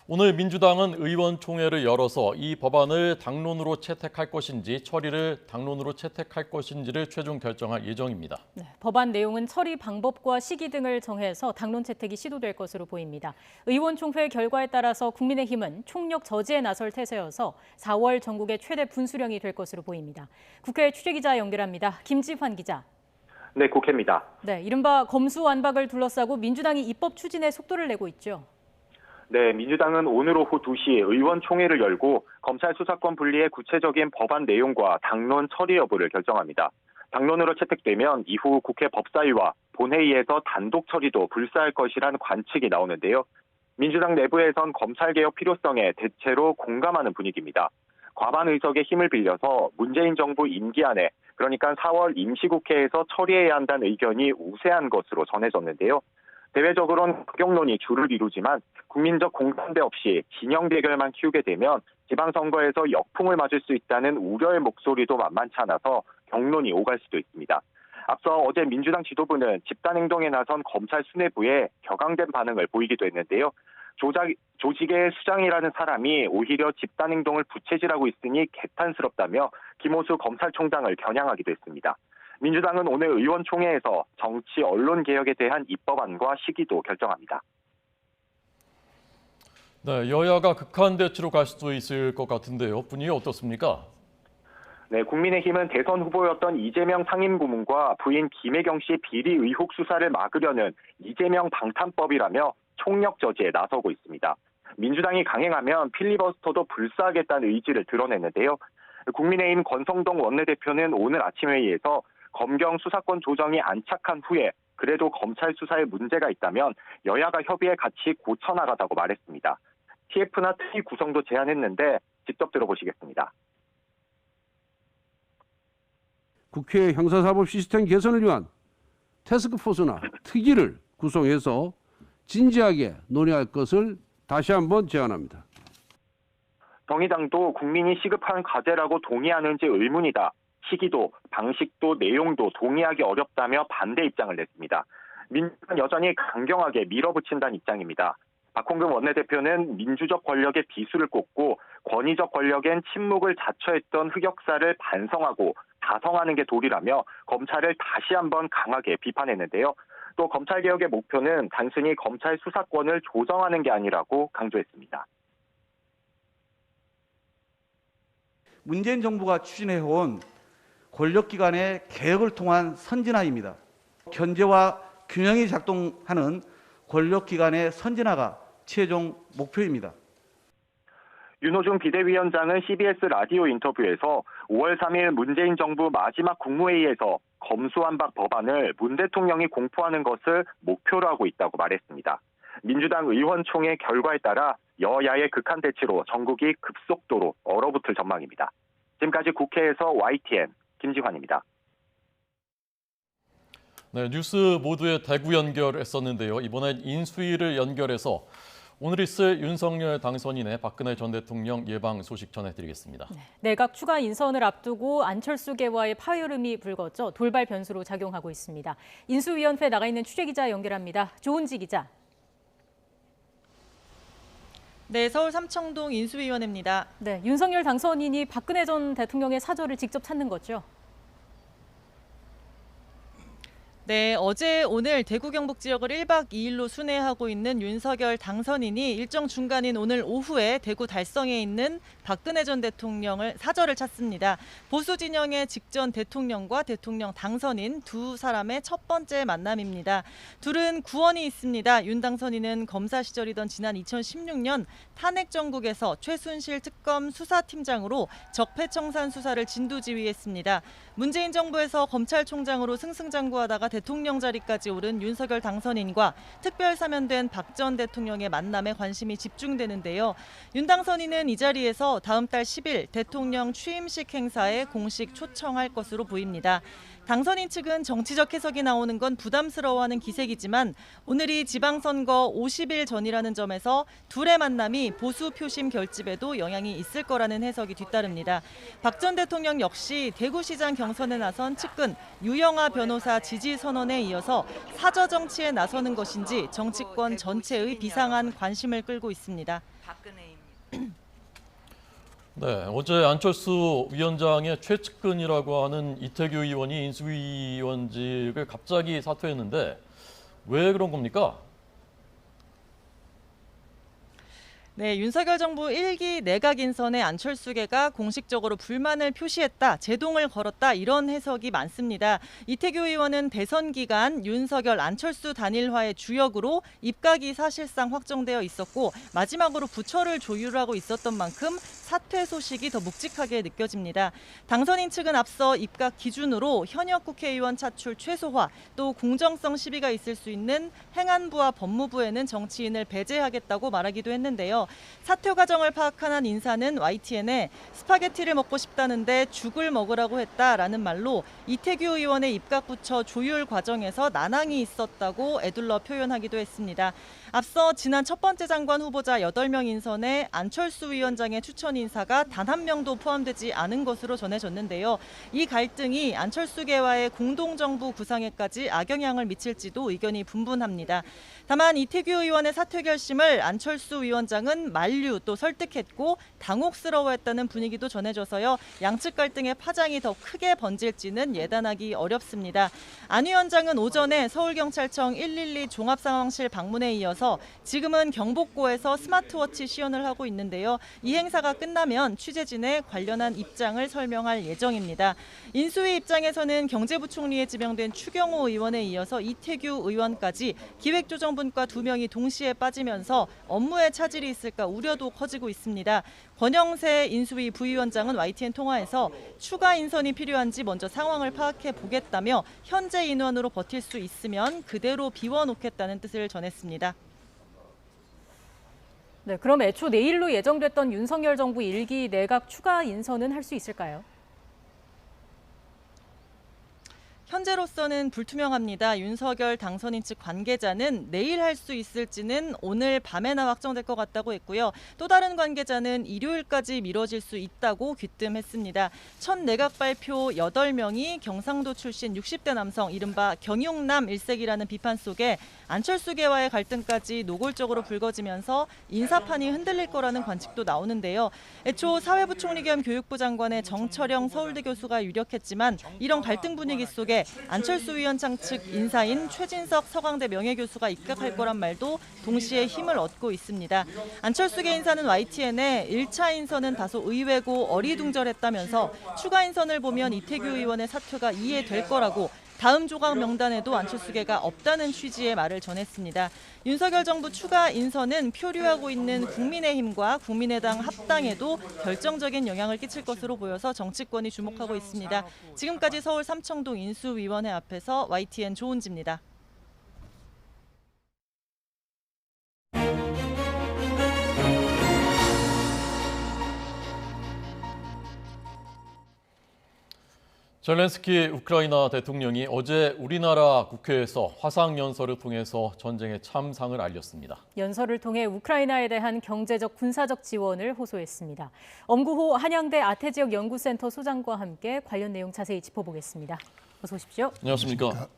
오늘 민주당은 의원총회를 열어서 이 법안을 당론으로 채택할 것인지 처리를 당론으로 채택할 것인지를 최종 결정할 예정입니다. 네, 법안 내용은 처리 방법과 시기 등을 정해서 당론 채택이 시도될 것으로 보입니다. 의원총회 결과에 따라서 국민의힘은 총력 저지에 나설 태세여서 4월 전국의 최대 분수령이 될 것으로 보입니다. 국회 취재기자 연결합니다. 김지환 기자. 네, 국회입니다. 네, 이른바 검수완박을 둘러싸고 민주당이 입법 추진에 속도를 내고 있죠. 네, 민주당은 오늘 오후 2시 의원총회를 열고 검찰 수사권 분리의 구체적인 법안 내용과 당론 처리 여부를 결정합니다. 당론으로 채택되면 이후 국회 법사위와 본회의에서 단독 처리도 불사할 것이란 관측이 나오는데요. 민주당 내부에선 검찰개혁 필요성에 대체로 공감하는 분위기입니다. 과반 의석의 힘을 빌려서 문재인 정부 임기 안에 그러니까 4월 임시국회에서 처리해야 한다는 의견이 우세한 것으로 전해졌는데요. 대외적으로는 극경론이 주를 이루지만 국민적 공감대 없이 진영 대결만 키우게 되면 지방선거에서 역풍을 맞을 수 있다는 우려의 목소리도 만만치 않아서 격론이 오갈 수도 있습니다. 앞서 어제 민주당 지도부는 집단행동에 나선 검찰 수뇌부에 격앙된 반응을 보이기도 했는데요. 조직의 수장이라는 사람이 오히려 집단행동을 부채질하고 있으니 개탄스럽다며 김호수 검찰총장을 겨냥하기도 했습니다. 민주당은 오늘 의원총회에서 정치 언론 개혁에 대한 입법안과 시기도 결정합니다. 네, 여야가 극한 대치로 갈 수도 있을 것 같은데요. 분위기 어떻습니까? 네, 국민의힘은 대선 후보였던 이재명 상임고문과 부인 김혜경 씨 비리 의혹 수사를 막으려는 이재명 방탄법이라며 총력 저지에 나서고 있습니다. 민주당이 강행하면 필리버스터도 불사하겠다는 의지를 드러냈는데요. 국민의힘 권성동 원내대표는 오늘 아침 회의에서 검경 수사권 조정이 안착한 후에 그래도 검찰 수사에 문제가 있다면 여야가 협의해 같이 고쳐나가자고 말했습니다. TF나 특위 구성도 제안했는데 직접 들어보시겠습니다. 국회 형사사법 시스템 개선을 위한 태스크포스나 특위를 구성해서 진지하게 논의할 것을 다시 한번 제안합니다. 정의당도 국민이 시급한 과제라고 동의하는지 의문이다. 시기도 방식도 내용도 동의하기 어렵다며 반대 입장을 냈습니다. 민주당은 여전히 강경하게 밀어붙인다는 입장입니다. 박홍근 원내대표는 민주적 권력의 비수를 꽂고 권위적 권력엔 침묵을 자처했던 흑역사를 반성하고 다성하는 게 도리라며 검찰을 다시 한번 강하게 비판했는데요. 또 검찰개혁의 목표는 단순히 검찰 수사권을 조정하는 게 아니라고 강조했습니다. 문재인 정부가 추진해온 권력기관의 개혁을 통한 선진화입니다. 견제와 균형이 작동하는 권력기관의 선진화가 최종 목표입니다. 윤호중 비대위원장은 CBS 라디오 인터뷰에서 5월 3일 문재인 정부 마지막 국무회의에서 검수완박 법안을 문 대통령이 공포하는 것을 목표로 하고 있다고 말했습니다. 민주당 의원총회 결과에 따라 여야의 극한 대치로 전국이 급속도로 얼어붙을 전망입니다. 지금까지 국회에서 YTN 김지환입니다. 네, 뉴스 모두의 대구 연결했었는데요. 이번엔 인수위를 연결해서 오늘 있을 윤석열 당선인의 박근혜 전 대통령 예방 소식 전해드리겠습니다. 내각 추가 인선을 앞두고 안철수계와의 파열음이 불거져 돌발 변수로 작용하고 있습니다. 인수위원회에 나가 있는 취재기자 연결합니다. 조은지 기자. 네, 서울 삼청동 인수위원회입니다. 네, 윤석열 당선인이 박근혜 전 대통령의 사저를 직접 찾는 거죠? 네, 어제 오늘 대구 경북 지역을 1박 2일로 순회하고 있는 윤석열 당선인이 일정 중간인 오늘 오후에 대구 달성에 있는 박근혜 전 대통령을 사저를 찾습니다. 보수 진영의 직전 대통령과 대통령 당선인 두 사람의 첫 번째 만남입니다. 둘은 구원이 있습니다. 윤 당선인은 검사 시절이던 지난 2016년 탄핵 정국에서 최순실 특검 수사팀장으로 적폐청산 수사를 진두지휘했습니다. 문재인 정부에서 검찰총장으로 승승장구하다가 대통령 자리까지 오른 윤석열 당선인과 특별 사면된 박 전 대통령의 만남에 관심이 집중되는데요. 윤 당선인은 이 자리에서 다음 달 10일 대통령 취임식 행사에 공식 초청할 것으로 보입니다. 당선인 측은 정치적 해석이 나오는 건 부담스러워하는 기색이지만 오늘이 지방선거 50일 전이라는 점에서 둘의 만남이 보수 표심 결집에도 영향이 있을 거라는 해석이 뒤따릅니다. 박 전 대통령 역시 대구시장 경선에 나선 측근 유영아 변호사 지지 선언에 이어서 사저 정치에 나서는 것인지 정치권 전체의 비상한 관심을 끌고 있습니다. 네, 어제 안철수 위원장의 최측근이라고 하는 이태규 의원이 인수위원직을 갑자기 사퇴했는데 왜 그런 겁니까? 네, 윤석열 정부 1기 내각 인선에 안철수계가 공식적으로 불만을 표시했다, 제동을 걸었다 이런 해석이 많습니다. 이태규 의원은 대선 기간 윤석열 안철수 단일화의 주역으로 입각이 사실상 확정되어 있었고 마지막으로 부처를 조율하고 있었던 만큼 사퇴 소식이 더 묵직하게 느껴집니다. 당선인 측은 앞서 입각 기준으로 현역 국회의원 차출 최소화, 또 공정성 시비가 있을 수 있는 행안부와 법무부에는 정치인을 배제하겠다고 말하기도 했는데요. 사퇴 과정을 파악한 한 인사는 YTN에 스파게티를 먹고 싶다는데 죽을 먹으라고 했다라는 말로 이태규 의원의 입각 부처 조율 과정에서 난항이 있었다고 에둘러 표현하기도 했습니다. 앞서 지난 첫 번째 장관 후보자 8명 인선에 안철수 위원장의 추천 인사가 단 한 명도 포함되지 않은 것으로 전해졌는데요. 이 갈등이 안철수계와의 공동정부 구상에까지 악영향을 미칠지도 의견이 분분합니다. 다만 이태규 의원의 사퇴 결심을 안철수 위원장은 만류 또 설득했고 당혹스러워했다는 분위기도 전해져서요. 양측 갈등의 파장이 더 크게 번질지는 예단하기 어렵습니다. 안 위원장은 오전에 서울경찰청 112 종합상황실 방문에 이어서 지금은 경복고에서 스마트워치 시연을 하고 있는데요. 이 행사가 끝나면 취재진에 관련한 입장을 설명할 예정입니다. 인수위 입장에서는 경제부총리에 지명된 추경호 의원에 이어서 이태규 의원까지 기획조정분과 2명이 동시에 빠지면서 업무에 차질이 있을까 우려도 커지고 있습니다. 권영세 인수위 부위원장은 YTN 통화에서 추가 인선이 필요한지 먼저 상황을 파악해 보겠다며 현재 인원으로 버틸 수 있으면 그대로 비워놓겠다는 뜻을 전했습니다. 네, 그럼 애초 내일로 예정됐던 윤석열 정부 1기 내각 추가 인선은 할 수 있을까요? 현재로서는 불투명합니다. 윤석열 당선인 측 관계자는 내일 할 수 있을지는 오늘 밤에나 확정될 것 같다고 했고요. 또 다른 관계자는 일요일까지 미뤄질 수 있다고 귀뜸했습니다. 첫 내각 발표 8명이 경상도 출신 60대 남성, 이른바 경용남 일색이라는 비판 속에 안철수계와의 갈등까지 노골적으로 불거지면서 인사판이 흔들릴 거라는 관측도 나오는데요. 애초 사회부총리 겸 교육부 장관의 정철영 서울대 교수가 유력했지만 이런 갈등 분위기 속에 안철수 위원장 측 인사인 최진석 서강대 명예교수가 입각할 거란 말도 동시에 힘을 얻고 있습니다. 안철수계 인사는 YTN에 1차 인선은 다소 의외고 어리둥절했다면서 추가 인선을 보면 이태규 의원의 사퇴가 이해될 거라고 다음 조각 명단에도 안철수계가 없다는 취지의 말을 전했습니다. 윤석열 정부 추가 인선은 표류하고 있는 국민의힘과 국민의당 합당에도 결정적인 영향을 끼칠 것으로 보여서 정치권이 주목하고 있습니다. 지금까지 서울 삼청동 인수위원회 앞에서 YTN 조은지입니다. 젤렌스키 우크라이나 대통령이 어제 우리나라 국회에서 화상 연설을 통해서 전쟁의 참상을 알렸습니다. 연설을 통해 우크라이나에 대한 경제적, 군사적 지원을 호소했습니다. 엄구호 한양대 아태지역 연구센터 소장과 함께 관련 내용 자세히 짚어보겠습니다. 어서 오십시오. 안녕하십니까.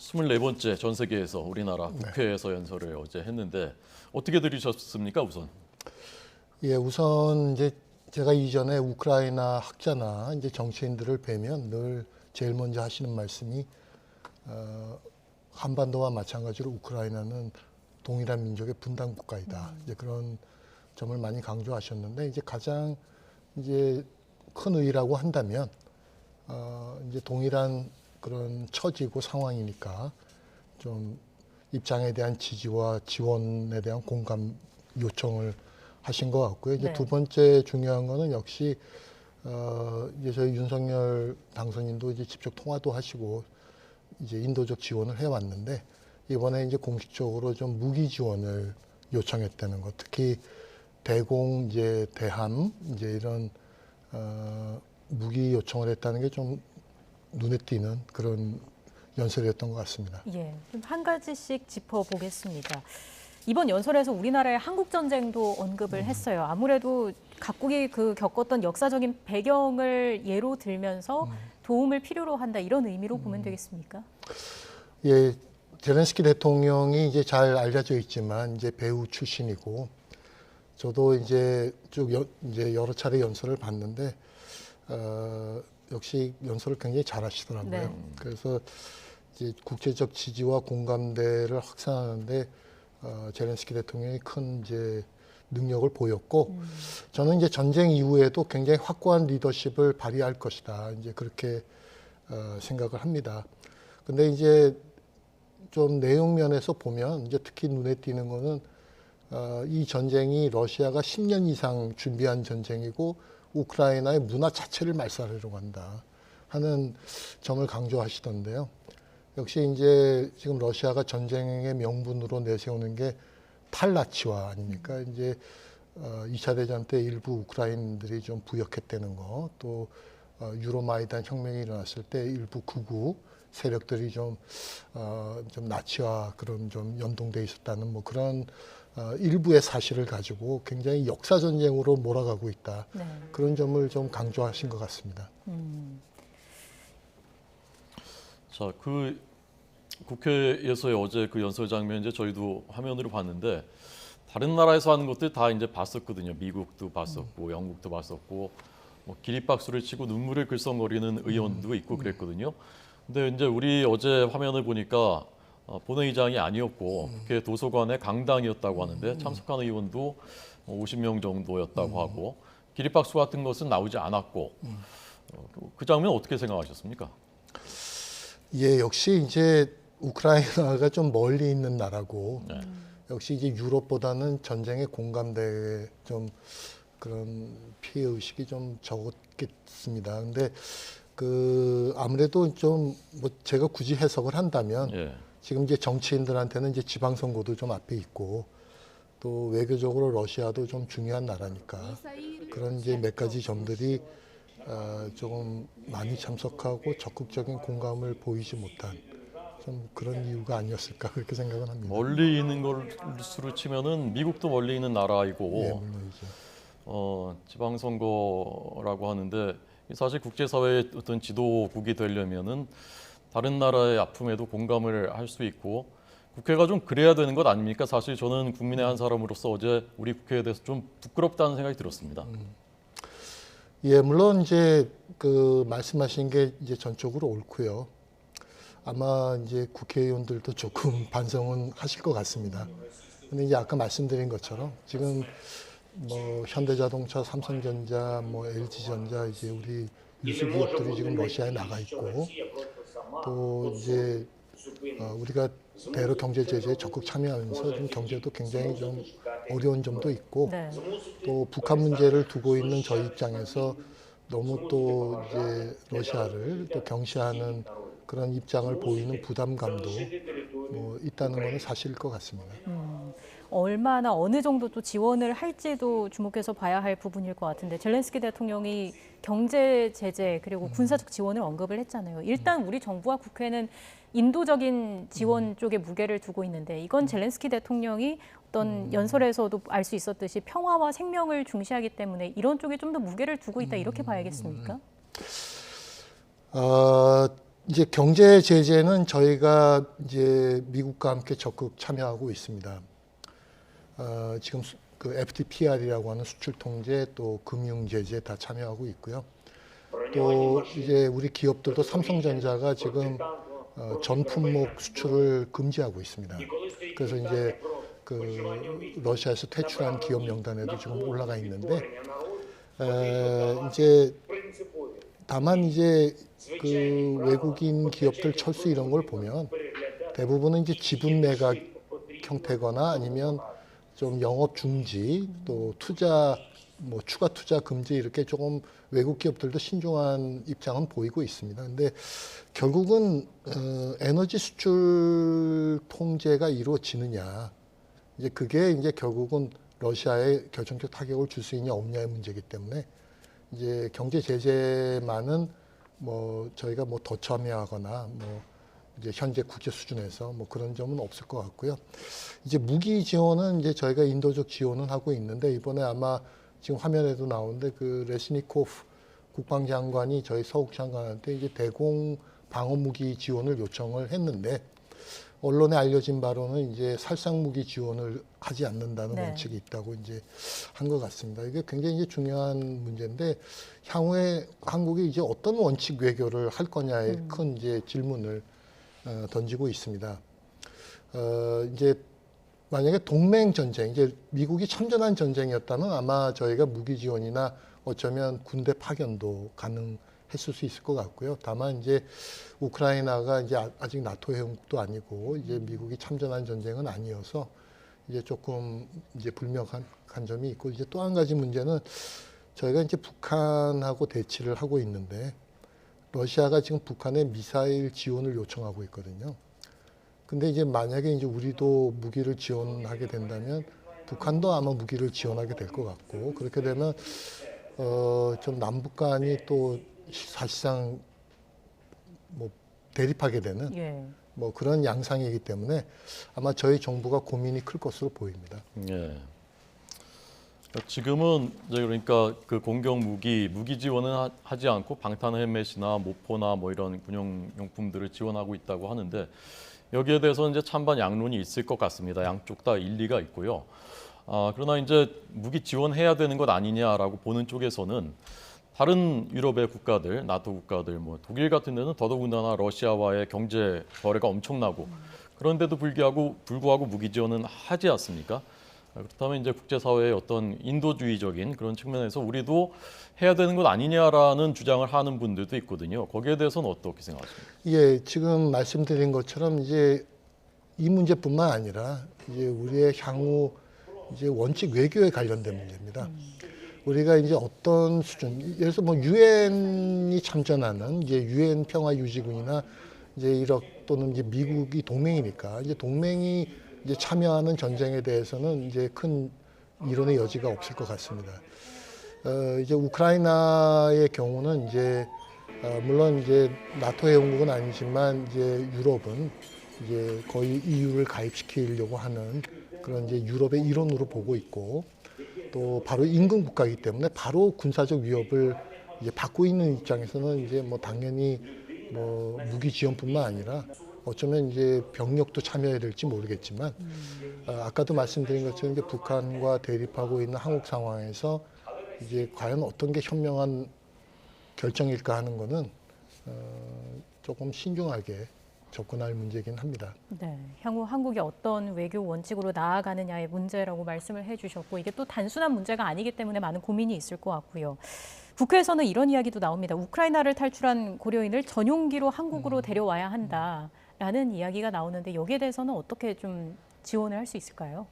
24번째 전 세계에서 우리나라 국회에서 연설을 어제 했는데 어떻게 들으셨습니까, 우선? 예, 우선 이제 제가 이전에 우크라이나 학자나 이제 정치인들을 뵈면 늘 제일 먼저 하시는 말씀이 한반도와 마찬가지로 우크라이나는 동일한 민족의 분단 국가이다. 이제 그런 점을 많이 강조하셨는데 이제 가장 이제 큰 의의라고 한다면 이제 동일한 그런 처지고 상황이니까 좀 입장에 대한 지지와 지원에 대한 공감 요청을 하신 것 같고요. 이제 두 번째 중요한 거는 역시 이제 저희 윤석열 당선인도 이제 직접 통화도 하시고 이제 인도적 지원을 해왔는데 이번에 이제 공식적으로 좀 무기 지원을 요청했다는 것, 특히 대공 이제 대함 이제 이런 무기 요청을 했다는 게 좀 눈에 띄는 그런 연설이었던 것 같습니다. 예, 좀 한 가지씩 짚어보겠습니다. 이번 연설에서 우리나라의 한국 전쟁도 언급을 했어요. 아무래도 각국이 그 겪었던 역사적인 배경을 예로 들면서 도움을 필요로 한다 이런 의미로 보면 되겠습니까? 예, 제렌스키 대통령이 이제 잘 알려져 있지만 이제 배우 출신이고 저도 이제 이제 여러 차례 연설을 봤는데 역시 연설을 굉장히 잘하시더라고요. 네. 그래서 이제 국제적 지지와 공감대를 확산하는데 제렌스키 대통령이 큰 이제 능력을 보였고 저는 이제 전쟁 이후에도 굉장히 확고한 리더십을 발휘할 것이다. 이제 그렇게 생각을 합니다. 근데 이제 좀 내용 면에서 보면 이제 특히 눈에 띄는 거는 이 전쟁이 러시아가 10년 이상 준비한 전쟁이고 우크라이나의 문화 자체를 말살하려고 한다 하는 점을 강조하시던데요. 역시 이제 지금 러시아가 전쟁의 명분으로 내세우는 게 탈나치화 아닙니까? 이제 2차 대전 때 일부 우크라이나들이 좀 부역했다는 거, 또 유로마이단 혁명이 일어났을 때 일부 극우 세력들이 좀 나치와 그런 좀 연동돼 있었다는 뭐 그런 일부의 사실을 가지고 굉장히 역사 전쟁으로 몰아가고 있다. 네. 그런 점을 좀 강조하신 것 같습니다. 자, 그 국회에서의 어제 그 연설 장면 이제 저희도 화면으로 봤는데 다른 나라에서 하는 것들 다 이제 봤었거든요. 미국도 봤었고 영국도 봤었고 뭐 기립박수를 치고 눈물을 글썽거리는 의원도 있고 그랬거든요. 근데 이제 우리 어제 화면을 보니까 본회의장이 아니었고 국회 도서관의 강당이었다고 하는데 참석한 의원도 50명 정도였다고 하고 기립박수 같은 것은 나오지 않았고 그 장면 어떻게 생각하셨습니까? 예, 역시 이제 우크라이나가 좀 멀리 있는 나라고 역시 이제 유럽보다는 전쟁의 공감대에 좀 그런 피해 의식이 좀 적었겠습니다. 근데 그 아무래도 좀 뭐 제가 굳이 해석을 한다면 지금 이제 정치인들한테는 이제 지방선거도 좀 앞에 있고 또 외교적으로 러시아도 좀 중요한 나라니까 그런 이제 몇 가지 점들이 조금 많이 참석하고 적극적인 공감을 보이지 못한 좀 그런 이유가 아니었을까 그렇게 생각은 합니다. 멀리 있는 것으로 치면은 미국도 멀리 있는 나라이고 예, 물론이죠. 지방선거라고 하는데 사실 국제사회의 어떤 지도국이 되려면은 다른 나라의 아픔에도 공감을 할 수 있고 국회가 좀 그래야 되는 것 아닙니까? 사실 저는 국민의 한 사람으로서 어제 우리 국회에 대해서 좀 부끄럽다는 생각이 들었습니다. 예, 물론 이제 그 말씀하신 게 이제 전적으로 옳고요. 아마 이제 국회의원들도 조금 반성은 하실 것 같습니다. 근데 이제 아까 말씀드린 것처럼 지금 뭐 현대자동차, 삼성전자, 뭐 LG전자 이제 우리 유수 기업들이 지금 러시아에 나가 있고 또 이제 우리가 대러 경제 제재에 적극 참여하면서 좀 경제도 굉장히 좀 어려운 점도 있고 또 북한 문제를 두고 있는 저희 입장에서 너무 또 이제 러시아를 또 경시하는 그런 입장을 보이는 부담감도 뭐 있다는 것은 사실일 것 같습니다. 얼마나 어느 정도 또 지원을 할지도 주목해서 봐야 할 부분일 것 같은데 젤렌스키 대통령이 경제 제재 그리고 군사적 지원을 언급을 했잖아요. 일단 우리 정부와 국회는 인도적인 지원 쪽에 무게를 두고 있는데 이건 젤렌스키 대통령이 어떤 연설에서도 알 수 있었듯이 평화와 생명을 중시하기 때문에 이런 쪽에 좀 더 무게를 두고 있다 이렇게 봐야겠습니까? 이제 경제 제재는 저희가 이제 미국과 함께 적극 참여하고 있습니다. 지금 그 FTPR이라고 하는 수출 통제 또 금융 제재 다 참여하고 있고요. 또 이제 우리 기업들도 삼성전자가 지금 전 품목 수출을 금지하고 있습니다. 그래서 이제 그 러시아에서 퇴출한 기업 명단에도 지금 올라가 있는데 이제 다만 이제 그 외국인 기업들 철수 이런 걸 보면 대부분은 이제 지분 매각 형태거나 아니면 좀 영업 중지 또 투자 뭐 추가 투자 금지 이렇게 조금 외국 기업들도 신중한 입장은 보이고 있습니다. 근데 결국은 에너지 수출 통제가 이루어지느냐 이제 그게 이제 결국은 러시아에 결정적 타격을 줄 수 있냐 없냐의 문제이기 때문에 이제 경제 제재만은 뭐 저희가 뭐 더 참여하거나 뭐 이제 현재 국제 수준에서 뭐 그런 점은 없을 것 같고요. 이제 무기 지원은 이제 저희가 인도적 지원은 하고 있는데 이번에 아마 지금 화면에도 나오는데 그 레시니코프 국방장관이 저희 서욱 장관한테 이제 대공 방어 무기 지원을 요청을 했는데 언론에 알려진 바로는 이제 살상 무기 지원을 하지 않는다는 원칙이 있다고 이제 한 것 같습니다. 이게 굉장히 이제 중요한 문제인데 향후에 한국이 이제 어떤 원칙 외교를 할 거냐에 큰 이제 질문을 던지고 있습니다. 이제 만약에 동맹 전쟁, 이제 미국이 참전한 전쟁이었다면 아마 저희가 무기 지원이나 어쩌면 군대 파견도 가능했을 수 있을 것 같고요. 다만 이제 우크라이나가 이제 아직 나토 회원국도 아니고 이제 미국이 참전한 전쟁은 아니어서 이제 조금 이제 불명한 점이 있고 이제 또 한 가지 문제는 저희가 이제 북한하고 대치를 하고 있는데 러시아가 지금 북한에 미사일 지원을 요청하고 있거든요. 근데 이제 만약에 이제 우리도 무기를 지원하게 된다면 북한도 아마 무기를 지원하게 될 것 같고 그렇게 되면 좀 남북 간이 또 사실상 뭐 대립하게 되는 뭐 그런 양상이기 때문에 아마 저희 정부가 고민이 클 것으로 보입니다. 예. 지금은 이제 그러니까 그 공격 무기 지원은 하지 않고 방탄 헬멧이나 모포나 뭐 이런 군용용품들을 지원하고 있다고 하는데 여기에 대해서 이제 찬반 양론이 있을 것 같습니다. 양쪽 다 일리가 있고요. 그러나 이제 무기 지원해야 되는 것 아니냐라고 보는 쪽에서는 다른 유럽의 국가들, 나토 국가들, 뭐 독일 같은 데는 더더군다나 러시아와의 경제 거래가 엄청나고 그런데도 불구하고 무기 지원은 하지 않습니까? 그렇다면 이제 국제사회의 어떤 인도주의적인 그런 측면에서 우리도 해야 되는 것 아니냐라는 주장을 하는 분들도 있거든요. 거기에 대해서는 어떻게 생각하십니까? 예, 지금 말씀드린 것처럼 이제 이 문제뿐만 아니라 이제 우리의 향후 이제 원칙 외교에 관련된 문제입니다. 우리가 이제 어떤 수준, 예를 들어서 뭐 유엔이 참전하는 이제 유엔 평화 유지군이나 이제 이렇 또는 이제 미국이 동맹이니까 이제 동맹이 이제 참여하는 전쟁에 대해서는 이제 큰 이론의 여지가 없을 것 같습니다. 이제 우크라이나의 경우는 이제 물론 이제 나토 회원국은 아니지만 이제 유럽은 이제 거의 EU를 가입시키려고 하는 그런 이제 유럽의 일원으로 보고 있고 또 바로 인근 국가이기 때문에 바로 군사적 위협을 이제 받고 있는 입장에서는 이제 뭐 당연히 뭐 무기 지원뿐만 아니라 어쩌면 이제 병력도 참여해야 될지 모르겠지만 아까도 말씀드린 것처럼 이제 북한과 대립하고 있는 한국 상황에서 이제 과연 어떤 게 현명한 결정일까 하는 거는 조금 신중하게 접근할 문제이긴 합니다. 네, 향후 한국이 어떤 외교 원칙으로 나아가느냐의 문제라고 말씀을 해주셨고 이게 또 단순한 문제가 아니기 때문에 많은 고민이 있을 것 같고요. 국회에서는 이런 이야기도 나옵니다. 우크라이나를 탈출한 고려인을 전용기로 한국으로 데려와야 한다라는 이야기가 나오는데 여기에 대해서는 어떻게 좀 지원을 할 수 있을까요?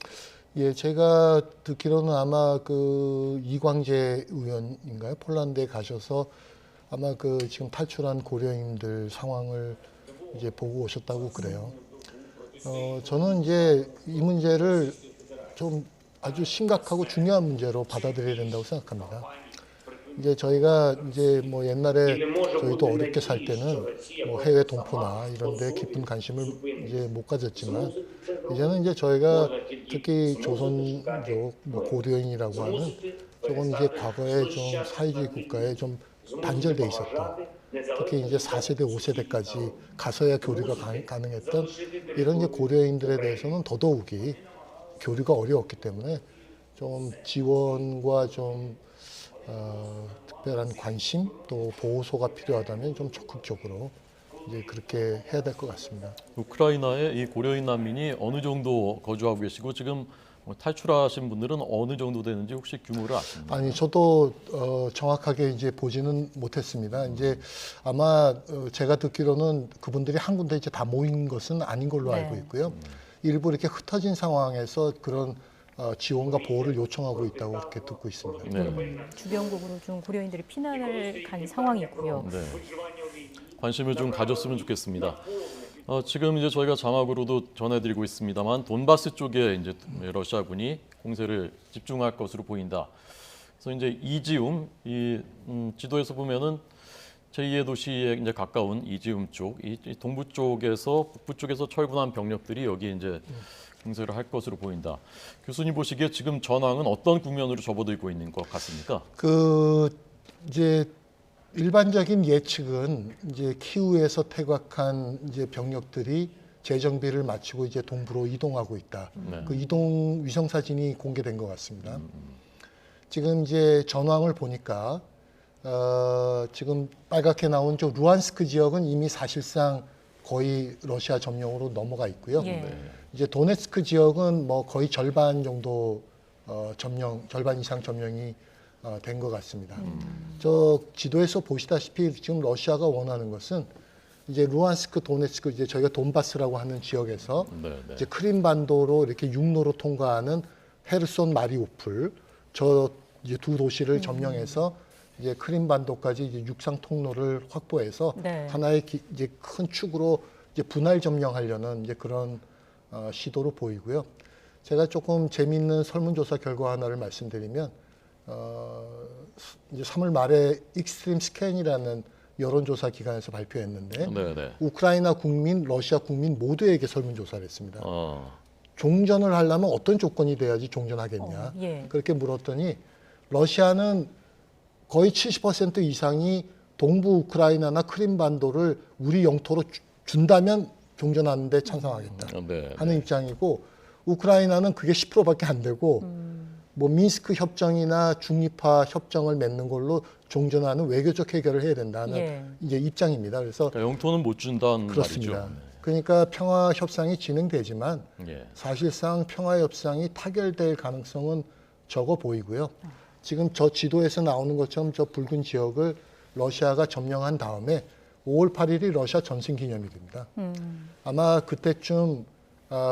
예, 제가 듣기로는 아마 그 이광재 의원인가요? 폴란드에 가셔서 아마 그 지금 탈출한 고려인들 상황을 이제 보고 오셨다고 그래요. 저는 이제 이 문제를 좀 아주 심각하고 중요한 문제로 받아들여야 된다고 생각합니다. 이제 저희가 이제 뭐 옛날에 저희도 어렵게 살 때는 뭐 해외 동포나 이런 데 깊은 관심을 이제 못 가졌지만 이제는 이제 저희가 특히 조선족 뭐 고려인이라고 하는 조금 이제 과거에 좀 사회주의 국가에 좀 단절돼 있었던, 특히 이제 4세대, 5세대까지 가서야 교류가 가능했던 이런 이제 고려인들에 대해서는 더더욱이 교류가 어려웠기 때문에 좀 지원과 좀 특별한 관심 또 보호소가 필요하다면 좀 적극적으로 이제 그렇게 해야 될 것 같습니다. 우크라이나에 이 고려인 난민이 어느 정도 거주하고 계시고 지금 탈출하신 분들은 어느 정도 되는지 혹시 규모를 아십니까? 아니 저도 정확하게 이제 보지는 못했습니다. 이제 아마 제가 듣기로는 그분들이 한 군데 이제 다 모인 것은 아닌 걸로 알고 있고요. 일부 이렇게 흩어진 상황에서 그런 지원과 보호를 요청하고 있다고 그렇게 듣고 있습니다. 주변국으로 좀 고려인들이 피난을 간 상황이고요. 네. 관심을 좀 가졌으면 좋겠습니다. 지금 이제 저희가 자막으로도 전해드리고 있습니다만 돈바스 쪽에 이제 러시아군이 공세를 집중할 것으로 보인다. 그래서 이제 이지움, 지도에서 보면은 제2의 도시에 이제 가까운 이지움 쪽, 이 동부 쪽에서 북부 쪽에서 철군한 병력들이 여기 이제 공세를 할 것으로 보인다. 교수님 보시기에 지금 전황은 어떤 국면으로 접어들고 있는 것 같습니까? 이제 일반적인 예측은 이제 키우에서 퇴각한 이제 병력들이 재정비를 마치고 이제 동부로 이동하고 있다. 그 이동 위성 사진이 공개된 것 같습니다. 지금 이제 전황을 보니까 지금 빨갛게 나온 저 루안스크 지역은 이미 사실상 거의 러시아 점령으로 넘어가 있고요. 이제 도네츠크 지역은 뭐 거의 절반 정도 절반 이상 점령이 된 것 같습니다. 저 지도에서 보시다시피 지금 러시아가 원하는 것은 이제 루안스크, 도네츠크, 이제 저희가 돈바스라고 하는 지역에서 이제 크림반도로 이렇게 육로로 통과하는 헤르손, 마리우폴 저 이제 두 도시를 점령해서 이제 크림반도까지 이제 육상 통로를 확보해서 하나의 이제 큰 축으로 이제 분할 점령하려는 이제 그런 시도로 보이고요. 제가 조금 재미있는 설문조사 결과 하나를 말씀드리면 이제 3월 말에 익스트림 스캔이라는 여론조사 기관에서 발표했는데 우크라이나 국민, 러시아 국민 모두에게 설문조사를 했습니다. 종전을 하려면 어떤 조건이 돼야지 종전하겠냐. 그렇게 물었더니 러시아는 거의 70% 이상이 동부 우크라이나나 크림반도를 우리 영토로 준다면 종전하는 데 찬성하겠다 하는 입장이고 우크라이나는 그게 10%밖에 안 되고 뭐 미스크 협정이나 중립화 협정을 맺는 걸로 종전하는 외교적 해결을 해야 된다는 이제 입장입니다. 그래서 그러니까 영토는 못 준다는 그렇습니다. 말이죠. 그러니까 평화 협상이 진행되지만 사실상 평화 협상이 타결될 가능성은 적어 보이고요. 지금 저 지도에서 나오는 것처럼 저 붉은 지역을 러시아가 점령한 다음에 5월 8일이 러시아 전승기념일입니다. 아마 그때쯤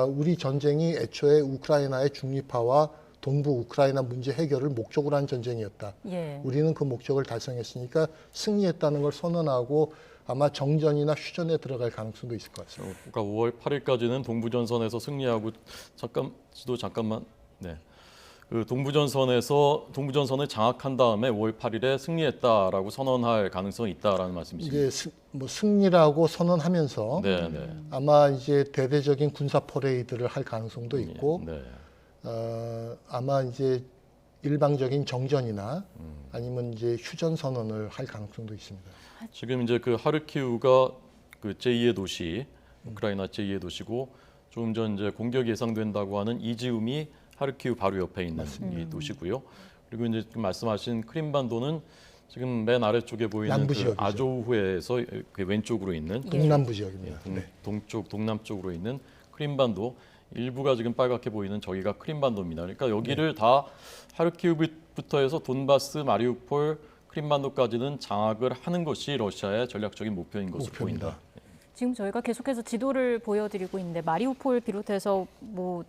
우리 전쟁이 애초에 우크라이나의 중립화와 동부 우크라이나 문제 해결을 목적으로 한 전쟁이었다. 우리는 그 목적을 달성했으니까 승리했다는 걸 선언하고 아마 정전이나 휴전에 들어갈 가능성도 있을 것 같습니다. 그러니까 5월 8일까지는 동부전선에서 승리하고 잠깐만. 그 동부전선을 장악한 다음에 5월 8일에 승리했다라고 선언할 가능성이 있다라는 말씀이시죠? 이제 뭐 승리라고 선언하면서 아마 이제 대대적인 군사 퍼레이드를 할 가능성도 있고 아마 이제 일방적인 정전이나 아니면 이제 휴전 선언을 할 가능성도 있습니다. 지금 이제 그 하르키우가 그 제2의 도시, 우크라이나 제2의 도시고 조금 전 이제 공격이 예상된다고 하는 이지움이 하르키우 바로 옆에 있는 이 도시고요. 그리고 이제 말씀하신 크림반도는 지금 맨 아래쪽에 보이는 그 아조우에서 그 왼쪽으로 있는 동남부 지역입니다. 동남쪽으로 있는 크림반도 일부가 지금 빨갛게 보이는 저기가 크림반도입니다. 그러니까 여기를 다 하르키우부터 해서 돈바스, 마리우폴, 크림반도까지는 장악을 하는 것이 러시아의 전략적인 목표인 것으로 보인다. 지금 저희가 계속해서 지도를 보여드리고 있는데 마리우폴 비롯해서 뭐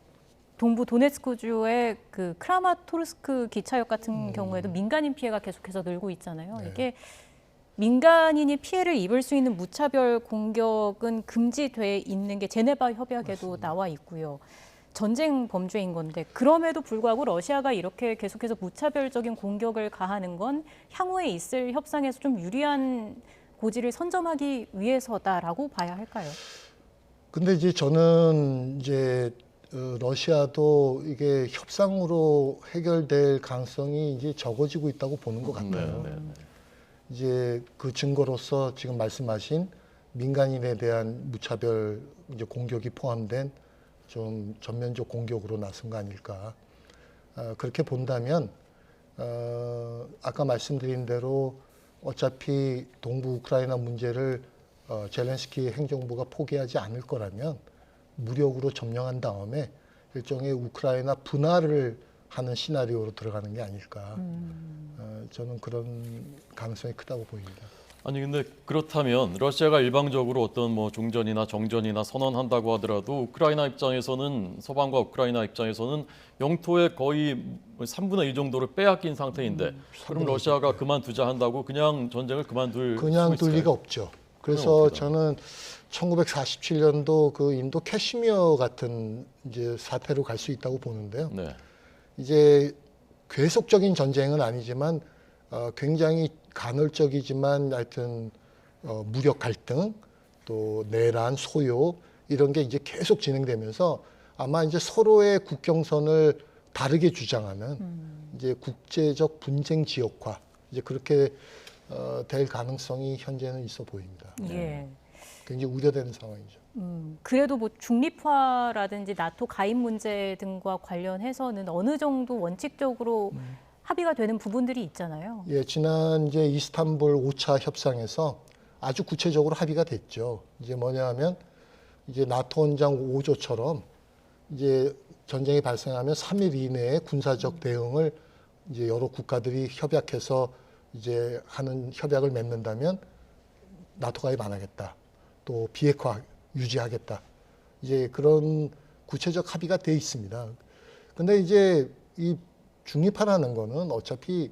동부 도네츠크주의 그 크라마토르스크 기차역 같은 경우에도 민간인 피해가 계속해서 늘고 있잖아요. 이게 민간인이 피해를 입을 수 있는 무차별 공격은 금지돼 있는 게 제네바 협약에도 나와 있고요. 전쟁 범죄인 건데 그럼에도 불구하고 러시아가 이렇게 계속해서 무차별적인 공격을 가하는 건 향후에 있을 협상에서 좀 유리한 고지를 선점하기 위해서다라고 봐야 할까요? 근데 이제 저는 이제 러시아도 이게 협상으로 해결될 가능성이 이제 적어지고 있다고 보는 것 같아요. 이제 그 증거로서 지금 말씀하신 민간인에 대한 무차별 이제 공격이 포함된 좀 전면적 공격으로 나선 거 아닐까. 그렇게 본다면 아까 말씀드린 대로 어차피 동부 우크라이나 문제를 젤렌스키 행정부가 포기하지 않을 거라면 무력으로 점령한 다음에 일종의 우크라이나 분할을 하는 시나리오로 들어가는 게 아닐까. 저는 그런 가능성이 크다고 보입니다. 아니 근데 그렇다면 러시아가 일방적으로 어떤 뭐 종전이나 정전이나 선언한다고 하더라도 우크라이나 입장에서는 서방과 우크라이나 입장에서는 영토의 거의 3분의 2 정도를 빼앗긴 상태인데 그럼 러시아가 그만두자 한다고 그냥 전쟁을 그만둘 리가 없죠. 그래서 저는 1947년도 그 인도 캐시미어 같은 이제 사태로 갈 수 있다고 보는데요. 네. 이제 계속적인 전쟁은 아니지만 굉장히 간헐적이지만 하여튼 무력 갈등 또 내란 소요 이런 게 이제 계속 진행되면서 아마 이제 서로의 국경선을 다르게 주장하는 이제 국제적 분쟁 지역화 이제 그렇게 될 가능성이 현재는 있어 보입니다. 예. 굉장히 우려되는 상황이죠. 그래도 뭐 중립화라든지 나토 가입 문제 등과 관련해서는 어느 정도 원칙적으로 합의가 되는 부분들이 있잖아요. 예, 지난 이제 이스탄불 5차 협상에서 아주 구체적으로 합의가 됐죠. 이제 뭐냐 하면 이제 나토 원장 5조처럼 이제 전쟁이 발생하면 3일 이내에 군사적 대응을 이제 여러 국가들이 협약해서 이제 하는 협약을 맺는다면 나토 가입 안 하겠다. 또 비핵화 유지하겠다. 이제 그런 구체적 합의가 돼 있습니다. 근데 이제 이 중립화라는 거는 어차피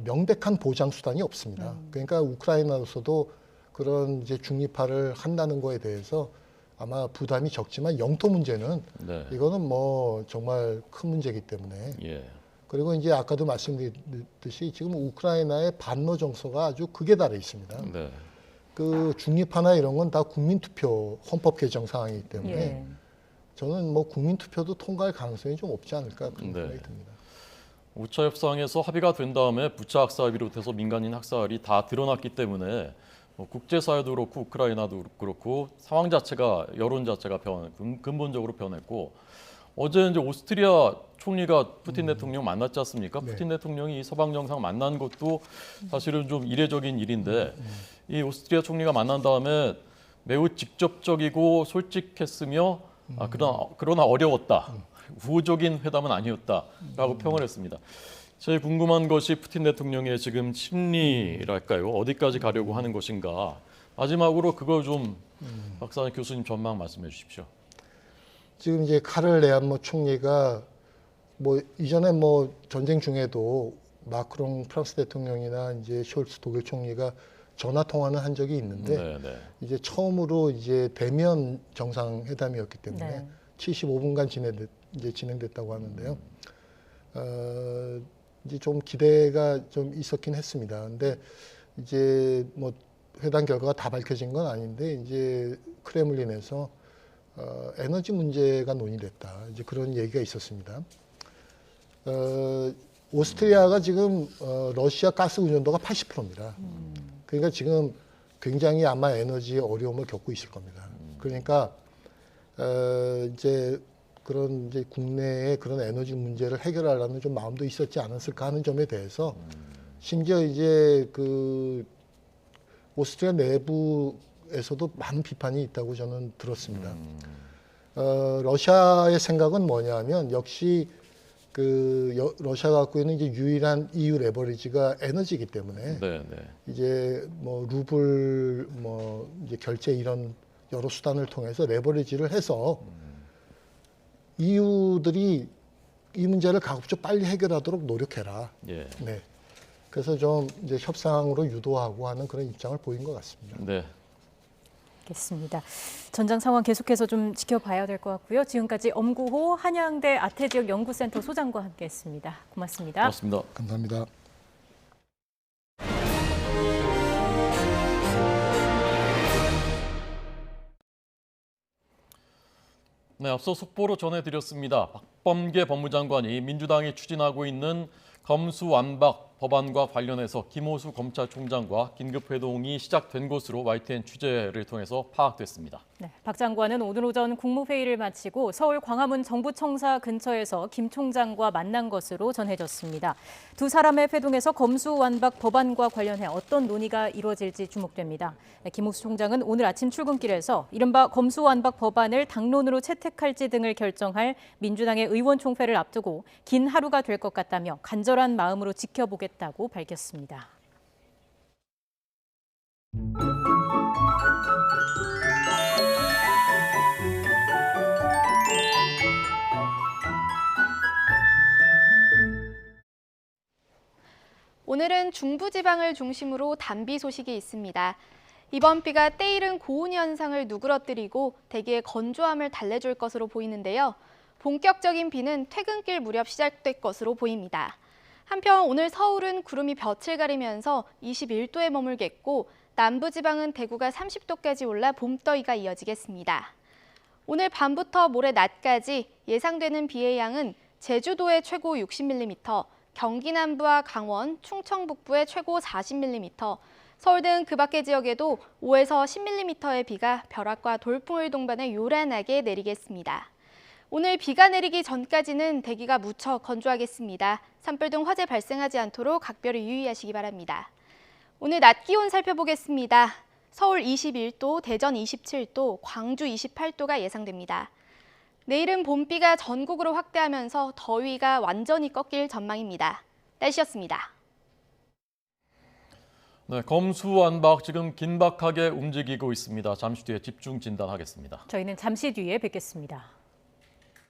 명백한 보장 수단이 없습니다. 그러니까 우크라이나로서도 그런 이제 중립화를 한다는 거에 대해서 아마 부담이 적지만 영토 문제는 네. 이거는 뭐 정말 큰 문제이기 때문에 예. 그리고 이제 아까도 말씀드렸듯이 지금 우크라이나의 반로 정서가 아주 극에 달해 있습니다. 네. 그 중립화나 이런 건 다 국민투표 헌법 개정 사항이기 때문에 예. 저는 뭐 국민투표도 통과할 가능성이 좀 없지 않을까 그런 네. 생각이 듭니다. 5차 협상에서 합의가 된 다음에 부차 학살을 비롯해서 민간인 학살이 다 드러났기 때문에 뭐 국제사회도 그렇고 우크라이나도 그렇고 상황 자체가 여론 자체가 근본적으로 변했고 어제 이제 오스트리아 총리가 푸틴 대통령 만났지 않습니까? 네. 푸틴 대통령이 서방 정상 만난 것도 사실은 좀 이례적인 일인데 이 오스트리아 총리가 만난 다음에 매우 직접적이고 솔직했으며 그러나 어려웠다. 우호적인 회담은 아니었다라고 평을 했습니다. 제일 궁금한 것이 푸틴 대통령의 지금 심리랄까요? 어디까지 가려고 하는 것인가? 마지막으로 그걸 좀 박사님 교수님 전망 말씀해 주십시오. 지금 이제 카를 레안모 총리가 뭐 이전에 뭐 전쟁 중에도 마크롱 프랑스 대통령이나 이제 숄츠 독일 총리가 전화 통화는 한 적이 있는데 네, 네. 이제 처음으로 이제 대면 정상회담이었기 때문에 네. 75분간 진행됐다고 하는데요. 이제 좀 기대가 좀 있었긴 했습니다. 근데 이제 뭐 회담 결과가 다 밝혀진 건 아닌데 이제 크레물린에서 에너지 문제가 논의됐다. 이제 그런 얘기가 있었습니다. 오스트리아가 지금 러시아 가스 의존도가 80%입니다. 그러니까 지금 굉장히 아마 에너지의 어려움을 겪고 있을 겁니다. 그러니까 이제 그런 이제 국내의 그런 에너지 문제를 해결하려는 좀 마음도 있었지 않았을까 하는 점에 대해서 심지어 이제 그 오스트리아 내부에서도 많은 비판이 있다고 저는 들었습니다. 러시아의 생각은 뭐냐면 역시 그 러시아가 갖고 있는 이제 유일한 EU 레버리지가 에너지이기 때문에 네, 네. 이제 뭐 루블 뭐 이제 결제 이런 여러 수단을 통해서 레버리지를 해서 EU들이 이 문제를 가급적 빨리 해결하도록 노력해라. 예. 네. 그래서 좀 이제 협상으로 유도하고 하는 그런 입장을 보인 것 같습니다. 네. 알겠습니다. 전장 상황 계속해서 좀 지켜봐야 될 것 같고요. 지금까지 엄구호 한양대 아태지역 연구센터 소장과 함께했습니다. 고맙습니다. 고맙습니다. 감사합니다. 네, 앞서 속보로 전해드렸습니다. 박범계 법무장관이 민주당이 추진하고 있는 검수완박 법안과 관련해서 김호수 검찰총장과 긴급회동이 시작된 것으로 YTN 취재를 통해서 파악됐습니다. 네, 박 장관은 오늘 오전 국무회의를 마치고 서울 광화문 정부청사 근처에서 김 총장과 만난 것으로 전해졌습니다. 두 사람의 회동에서 검수완박 법안과 관련해 어떤 논의가 이루어질지 주목됩니다. 김호수 총장은 오늘 아침 출근길에서 이른바 검수완박 법안을 당론으로 채택할지 등을 결정할 민주당의 의원총회를 앞두고 긴 하루가 될 것 같다며 간절한 마음으로 지켜보겠다고 밝혔습니다. 오늘은 중부지방을 중심으로 단비 소식이 있습니다. 이번 비가 때이른 고온 현상을 누그러뜨리고 대기의 건조함을 달래줄 것으로 보이는데요. 본격적인 비는 퇴근길 무렵 시작될 것으로 보입니다. 한편 오늘 서울은 구름이 볕을 가리면서 21도에 머물겠고 남부지방은 대구가 30도까지 올라 봄더위가 이어지겠습니다. 오늘 밤부터 모레 낮까지 예상되는 비의 양은 제주도에 최고 60mm, 경기 남부와 강원, 충청 북부에 최고 40mm, 서울 등 그 밖의 지역에도 5에서 10mm의 비가 벼락과 돌풍을 동반해 요란하게 내리겠습니다. 오늘 비가 내리기 전까지는 대기가 무척 건조하겠습니다. 산불 등 화재 발생하지 않도록 각별히 유의하시기 바랍니다. 오늘 낮 기온 살펴보겠습니다. 서울 21도, 대전 27도, 광주 28도가 예상됩니다. 내일은 봄비가 전국으로 확대하면서 더위가 완전히 꺾일 전망입니다. 날씨였습니다. 네, 검수완박 지금 긴박하게 움직이고 있습니다. 잠시 뒤에 집중 진단하겠습니다. 저희는 잠시 뒤에 뵙겠습니다.